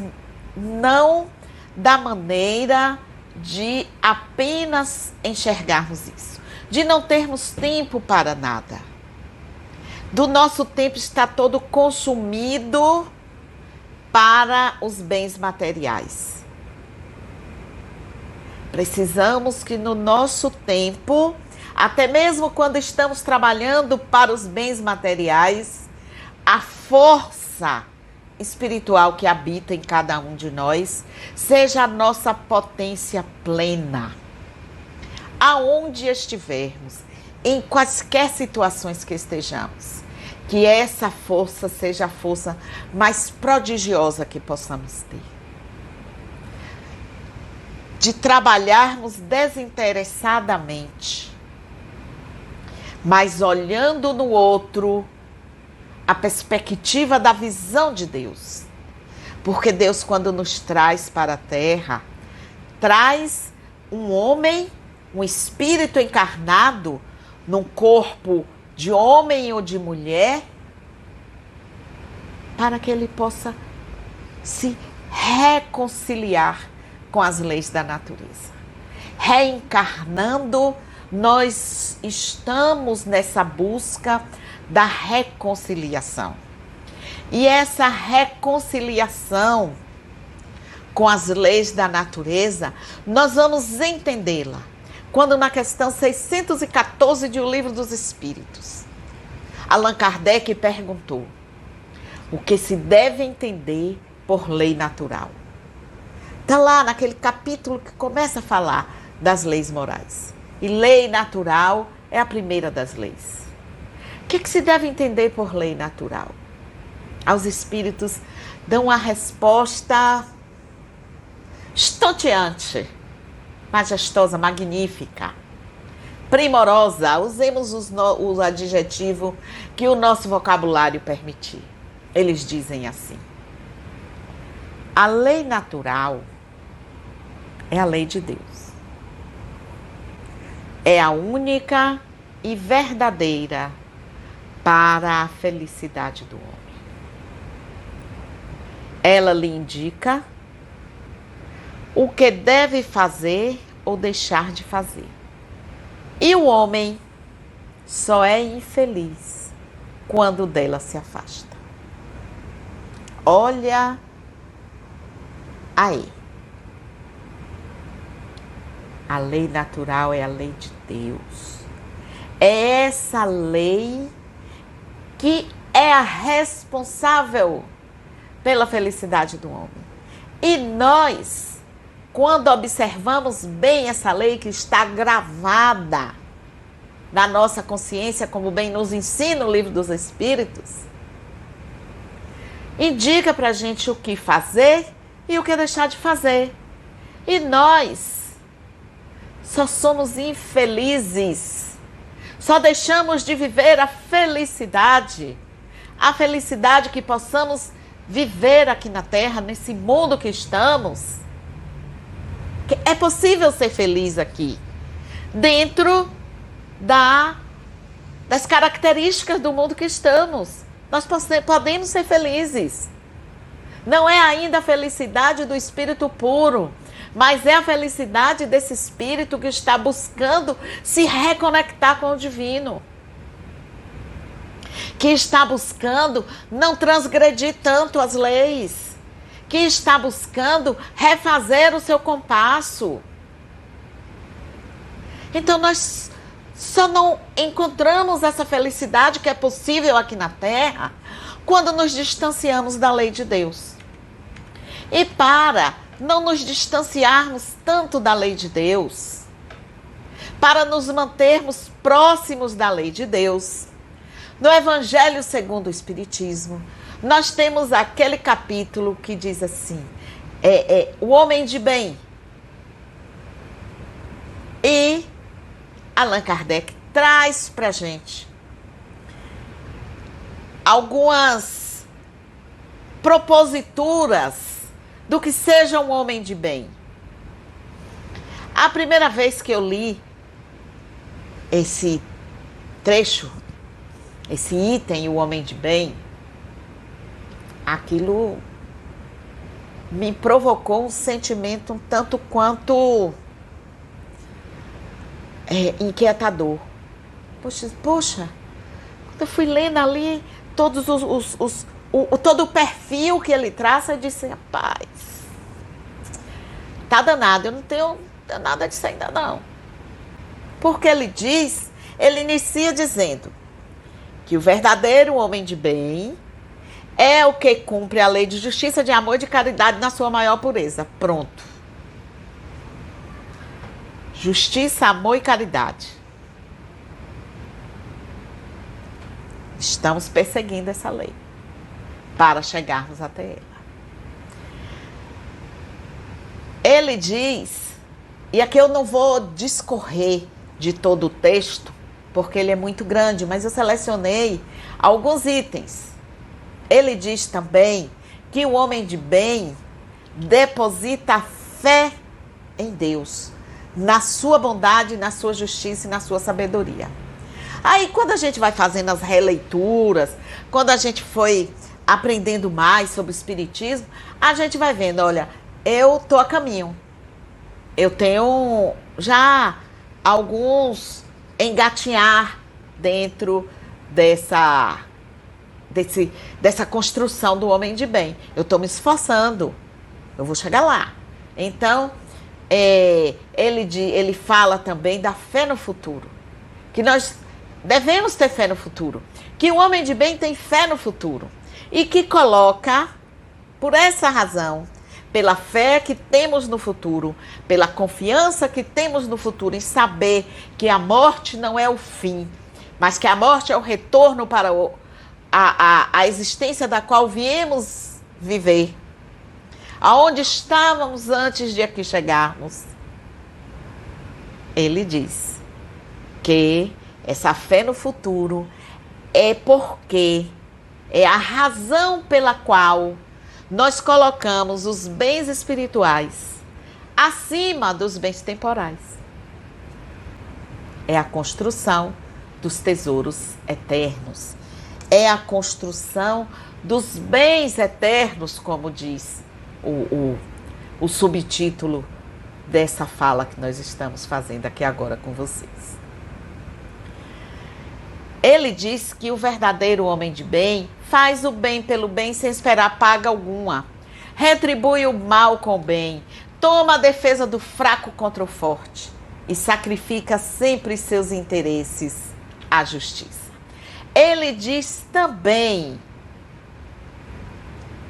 não da maneira de apenas enxergarmos isso. De não termos tempo para nada. Do nosso tempo está todo consumido para os bens materiais. Precisamos que no nosso tempo, até mesmo quando estamos trabalhando para os bens materiais, a força espiritual que habita em cada um de nós seja a nossa potência plena. Aonde estivermos, em quaisquer situações que estejamos, que essa força seja a força mais prodigiosa que possamos ter. De trabalharmos desinteressadamente, mas olhando no outro a perspectiva da visão de Deus. Porque Deus, quando nos traz para a terra, traz um homem, um espírito encarnado num corpo de homem ou de mulher, para que ele possa se reconciliar com as leis da natureza. Reencarnando, nós estamos nessa busca da reconciliação. E essa reconciliação com as leis da natureza, nós vamos entendê-la quando na questão 614 de O Livro dos Espíritos, Allan Kardec perguntou: o que se deve entender por lei natural? Está lá naquele capítulo que começa a falar das leis morais. E lei natural é a primeira das leis. O que se deve entender por lei natural? Aos espíritos dão uma resposta estonteante, majestosa, magnífica, primorosa. Usemos o adjetivo que o nosso vocabulário permitir. Eles dizem assim: a lei natural é a lei de Deus. É a única e verdadeira para a felicidade do homem. Ela lhe indica o que deve fazer ou deixar de fazer. E o homem só é infeliz quando dela se afasta. Olha aí. A lei natural é a lei de Deus. É essa lei que é a responsável pela felicidade do homem. E nós, quando observamos bem essa lei que está gravada na nossa consciência, como bem nos ensina o Livro dos Espíritos, indica pra gente o que fazer e o que deixar de fazer. E nós só somos infelizes, só deixamos de viver a felicidade que possamos viver aqui na Terra, nesse mundo que estamos. É possível ser feliz aqui, dentro das características do mundo que estamos. Nós podemos ser felizes. Não é ainda a felicidade do espírito puro, mas é a felicidade desse espírito que está buscando se reconectar com o divino. Que está buscando não transgredir tanto as leis. Que está buscando refazer o seu compasso. Então nós só não encontramos essa felicidade que é possível aqui na Terra quando nos distanciamos da lei de Deus. E para não nos distanciarmos tanto da lei de Deus, para nos mantermos próximos da lei de Deus, no Evangelho segundo o Espiritismo, nós temos aquele capítulo que diz assim, o homem de bem. E Allan Kardec traz pra gente algumas proposituras do que seja um homem de bem. A primeira vez que eu li esse trecho, esse item, o homem de bem, aquilo me provocou um sentimento um tanto quanto inquietador. Poxa, quando eu fui lendo ali todos todo o perfil que ele traça, eu disse, rapaz, tá danado, eu não tenho tenho nada disso ainda não. Porque ele inicia dizendo que o verdadeiro homem de bem é o que cumpre a lei de justiça, de amor e de caridade na sua maior pureza. Pronto. Justiça, amor e caridade. Estamos perseguindo essa lei para chegarmos até ela. Ele diz, e aqui eu não vou discorrer de todo o texto, porque ele é muito grande, mas eu selecionei alguns itens. Ele diz também que o homem de bem deposita fé em Deus, na sua bondade, na sua justiça e na sua sabedoria. Aí, quando a gente vai fazendo as releituras, quando a gente foi aprendendo mais sobre o Espiritismo, a gente vai vendo, olha, eu estou a caminho. Eu tenho já alguns engatinhar dentro dessa construção do homem de bem. Eu estou me esforçando. Eu vou chegar lá. Então, ele fala também da fé no futuro. Que nós devemos ter fé no futuro. Que o homem de bem tem fé no futuro. E que coloca, por essa razão, pela fé que temos no futuro, pela confiança que temos no futuro, em saber que a morte não é o fim, mas que a morte é o retorno para a existência da qual viemos viver. Aonde estávamos antes de aqui chegarmos. Ele diz que essa fé no futuro é porque é a razão pela qual nós colocamos os bens espirituais acima dos bens temporais. É a construção dos tesouros eternos. É a construção dos bens eternos, como diz o subtítulo dessa fala que nós estamos fazendo aqui agora com vocês. Ele diz que o verdadeiro homem de bem faz o bem pelo bem sem esperar paga alguma. Retribui o mal com o bem. Toma a defesa do fraco contra o forte. E sacrifica sempre seus interesses à justiça. Ele diz também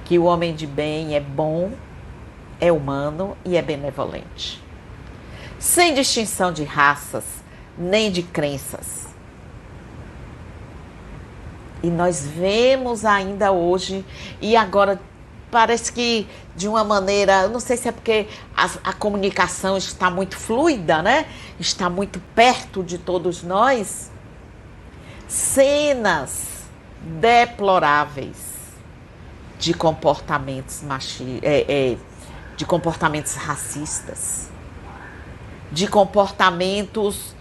que o homem de bem é bom, é humano e é benevolente. Sem distinção de raças, nem de crenças. E nós vemos ainda hoje, e agora parece que de uma maneira, eu não sei se é porque a comunicação está muito fluida, né? Está muito perto de todos nós. Cenas deploráveis de comportamentos de comportamentos racistas, de comportamentos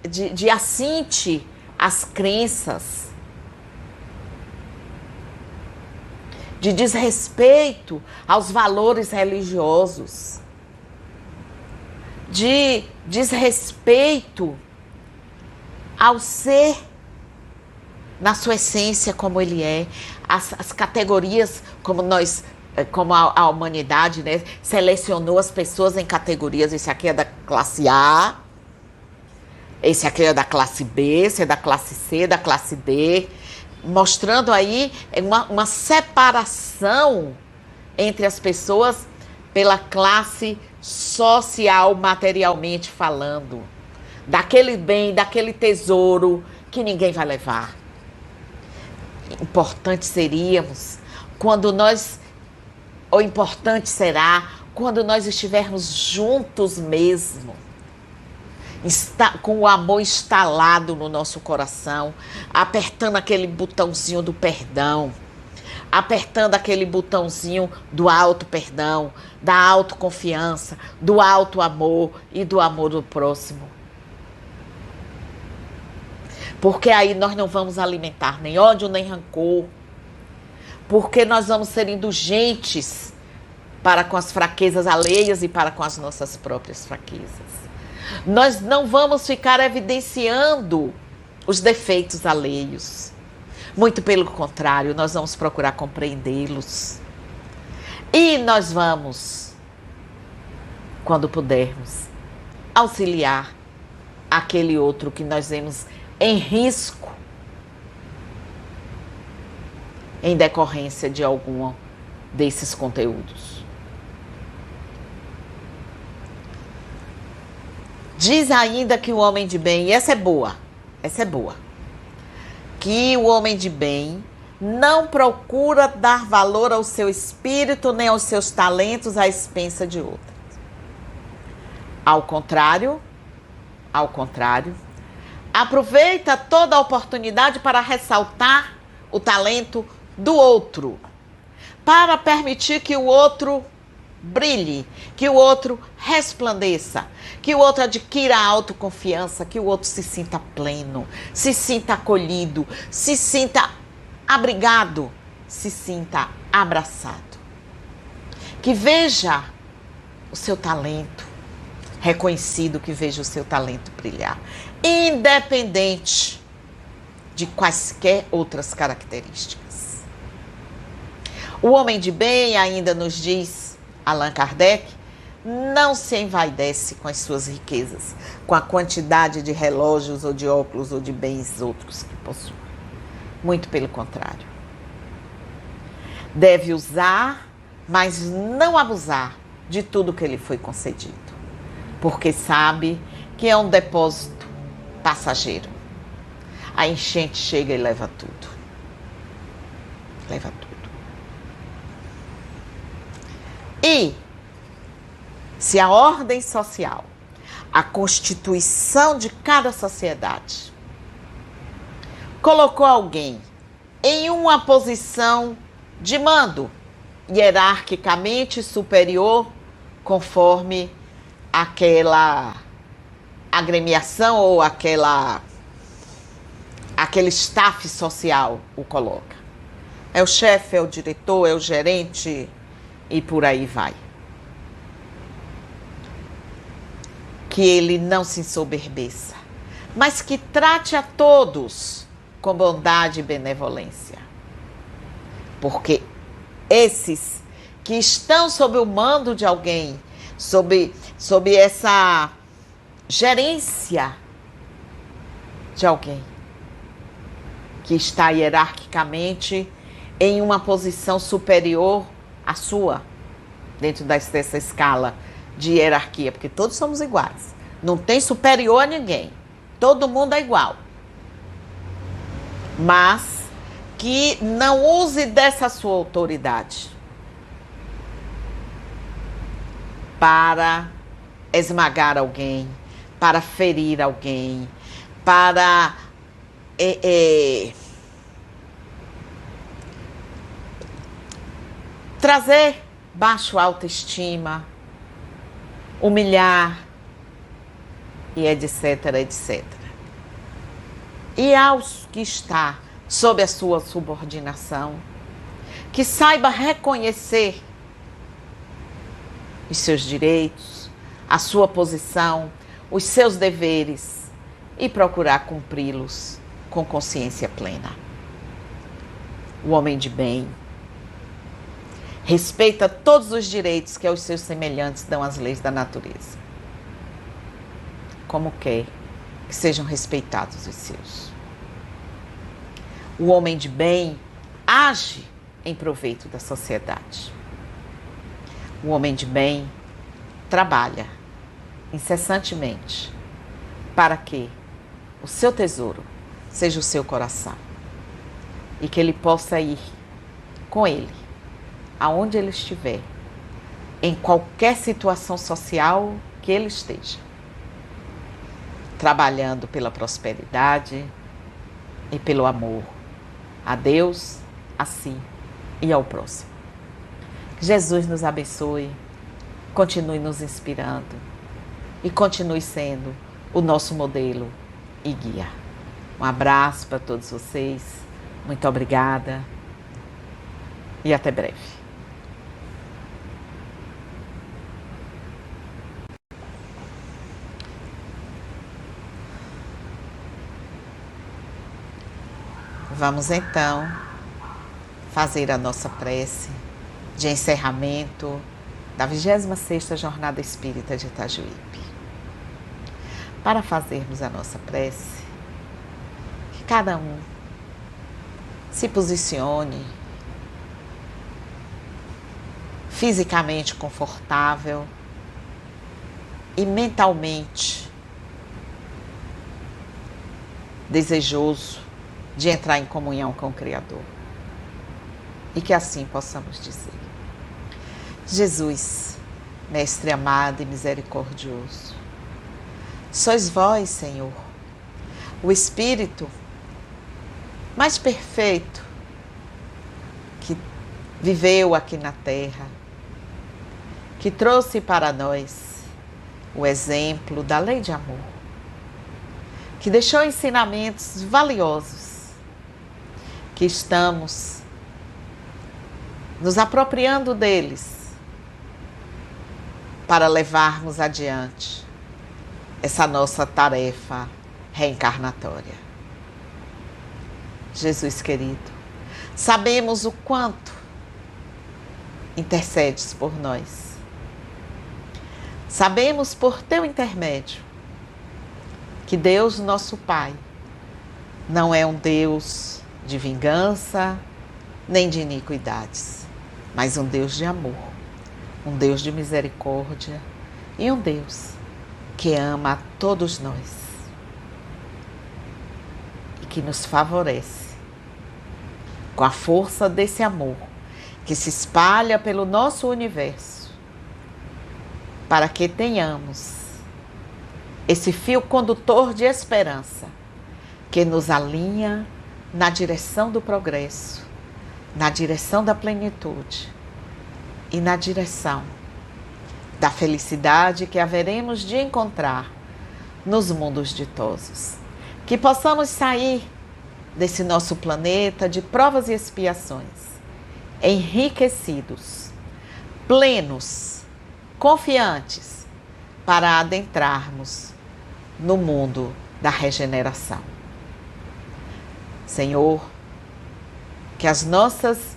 de assinte às crenças, de desrespeito aos valores religiosos, de desrespeito ao ser na sua essência como ele é, as categorias como a humanidade, né, selecionou as pessoas em categorias. Esse aqui é da classe A, esse aqui é da classe B, esse é da classe C, da classe D, mostrando aí uma separação entre as pessoas pela classe social, materialmente falando, daquele bem, daquele tesouro que ninguém vai levar. Importante seríamos importante será quando nós estivermos juntos mesmo, com o amor instalado no nosso coração, apertando aquele botãozinho do perdão, apertando aquele botãozinho do auto-perdão, da autoconfiança, do auto-amor e do amor do próximo. Porque aí nós não vamos alimentar nem ódio, nem rancor. Porque nós vamos ser indulgentes para com as fraquezas alheias e para com as nossas próprias fraquezas. Nós não vamos ficar evidenciando os defeitos alheios. Muito pelo contrário, nós vamos procurar compreendê-los. E nós vamos quando pudermos, auxiliar aquele outro que nós vemos em risco em decorrência de algum desses conteúdos. Diz ainda que o homem de bem, e essa é boa, que o homem de bem não procura dar valor ao seu espírito nem aos seus talentos à expensa de outros. Ao contrário, aproveita toda a oportunidade para ressaltar o talento do outro, para permitir que o outro brilhe, que o outro resplandeça, que o outro adquira autoconfiança, que o outro se sinta pleno, se sinta acolhido, se sinta abrigado, se sinta abraçado. Que veja o seu talento reconhecido, que veja o seu talento brilhar, independente de quaisquer outras características. O homem de bem, ainda nos diz Allan Kardec, não se envaidece com as suas riquezas, com a quantidade de relógios ou de óculos ou de bens outros que possui. Muito pelo contrário. Deve usar, mas não abusar de tudo que lhe foi concedido, porque sabe que é um depósito passageiro. A enchente chega e leva tudo. Leva tudo. E se a ordem social, a constituição de cada sociedade, colocou alguém em uma posição de mando, hierarquicamente superior, conforme aquela agremiação ou aquele staff social o coloca. É o chefe, é o diretor, é o gerente e por aí vai. Que ele não se ensoberbeça, mas que trate a todos com bondade e benevolência. Porque esses que estão sob o mando de alguém, sob essa gerência de alguém que está hierarquicamente em uma posição superior à sua, dentro dessa escala de hierarquia, porque todos somos iguais. Não tem superior a ninguém. Todo mundo é igual. Mas que não use dessa sua autoridade para esmagar alguém, para ferir alguém, para trazer baixa autoestima, humilhar e etc, etc. E aos que está sob a sua subordinação, que saiba reconhecer os seus direitos, a sua posição, os seus deveres e procurar cumpri-los com consciência plena. O homem de bem respeita todos os direitos que aos seus semelhantes dão as leis da natureza, como quer que sejam respeitados os seus. O homem de bem age em proveito da sociedade. O homem de bem trabalha incessantemente para que o seu tesouro seja o seu coração e que ele possa ir com ele aonde ele estiver, em qualquer situação social que ele esteja, trabalhando pela prosperidade e pelo amor a Deus, a si e ao próximo. Jesus nos abençoe, continue nos inspirando e continue sendo o nosso modelo e guia. Um abraço para todos vocês, muito obrigada e até breve. Vamos então fazer a nossa prece de encerramento da 26ª Jornada Espírita de Itajuípe. Para fazermos a nossa prece, que cada um se posicione fisicamente confortável e mentalmente desejoso de entrar em comunhão com o Criador. E que assim possamos dizer: Jesus, Mestre amado e misericordioso, sois vós, Senhor, o Espírito mais perfeito que viveu aqui na Terra, que trouxe para nós o exemplo da lei de amor, que deixou ensinamentos valiosos, que estamos nos apropriando deles para levarmos adiante essa nossa tarefa reencarnatória. Jesus querido, sabemos o quanto intercedes por nós. Sabemos por teu intermédio que Deus, nosso Pai, não é um Deus de vingança nem de iniquidades, mas um Deus de amor, um Deus de misericórdia e um Deus que ama a todos nós e que nos favorece com a força desse amor que se espalha pelo nosso universo, para que tenhamos esse fio condutor de esperança que nos alinha na direção do progresso, na direção da plenitude e na direção da felicidade que haveremos de encontrar nos mundos ditosos. Que possamos sair desse nosso planeta de provas e expiações, enriquecidos, plenos, confiantes, para adentrarmos no mundo da regeneração. Senhor, que as nossas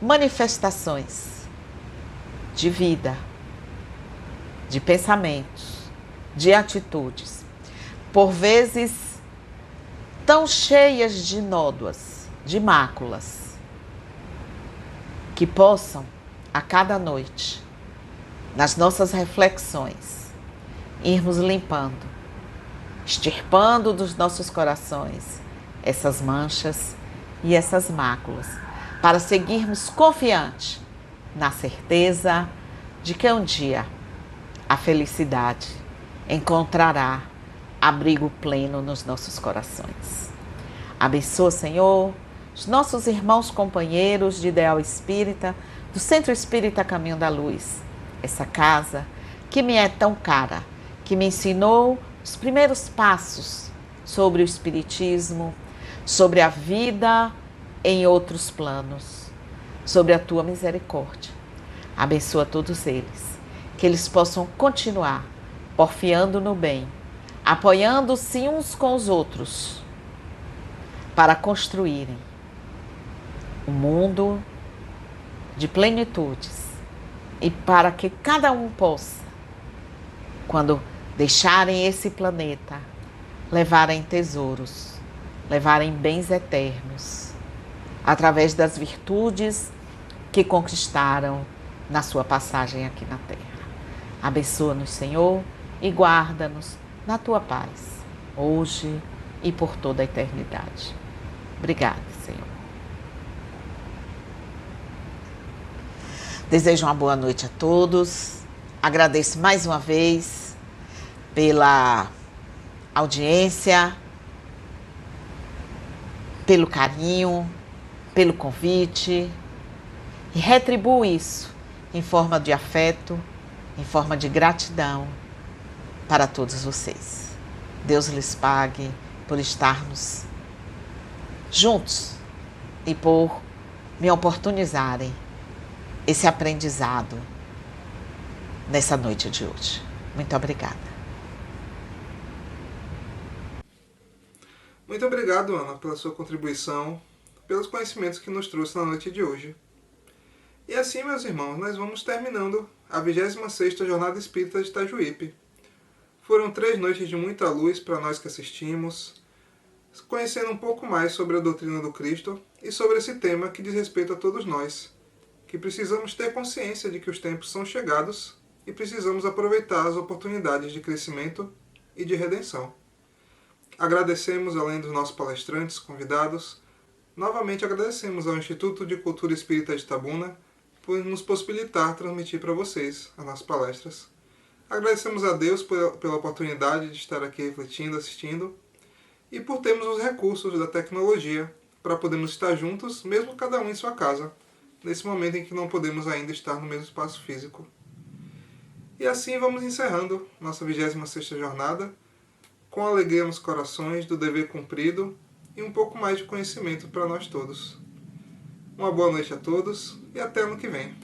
manifestações de vida, de pensamentos, de atitudes, por vezes tão cheias de nódoas, de máculas, que possam, a cada noite, nas nossas reflexões, irmos limpando, extirpando dos nossos corações essas manchas e essas máculas, para seguirmos confiantes na certeza de que um dia a felicidade encontrará abrigo pleno nos nossos corações. Abençoa, Senhor, os nossos irmãos companheiros de ideal espírita do Centro Espírita Caminho da Luz, essa casa que me é tão cara, que me ensinou os primeiros passos sobre o espiritismo, sobre a vida em outros planos, sobre a tua misericórdia. Abençoa todos eles, que eles possam continuar porfiando no bem, apoiando-se uns com os outros, para construírem um mundo de plenitudes e para que cada um possa, quando deixarem esse planeta, levarem tesouros, levarem bens eternos, através das virtudes que conquistaram na sua passagem aqui na Terra. Abençoa-nos, Senhor, e guarda-nos na tua paz, hoje e por toda a eternidade. Obrigada, Senhor. Desejo uma boa noite a todos. Agradeço mais uma vez pela audiência, pelo carinho, pelo convite, e retribuo isso em forma de afeto, em forma de gratidão para todos vocês. Deus lhes pague por estarmos juntos e por me oportunizarem esse aprendizado nessa noite de hoje. Muito obrigada. Muito obrigado, Ana, pela sua contribuição, pelos conhecimentos que nos trouxe na noite de hoje. E assim, meus irmãos, nós vamos terminando a 26ª Jornada Espírita de Itajuípe. Foram 3 noites de muita luz para nós que assistimos, conhecendo um pouco mais sobre a doutrina do Cristo e sobre esse tema que diz respeito a todos nós, que precisamos ter consciência de que os tempos são chegados e precisamos aproveitar as oportunidades de crescimento e de redenção. Agradecemos, além dos nossos palestrantes, convidados, novamente agradecemos ao Instituto de Cultura Espírita de Itabuna por nos possibilitar transmitir para vocês as nossas palestras. Agradecemos a Deus pela oportunidade de estar aqui refletindo, assistindo, e por termos os recursos da tecnologia para podermos estar juntos, mesmo cada um em sua casa, nesse momento em que não podemos ainda estar no mesmo espaço físico. E assim vamos encerrando nossa 26ª jornada, com alegria nos corações do dever cumprido e um pouco mais de conhecimento para nós todos. Uma boa noite a todos e até ano que vem.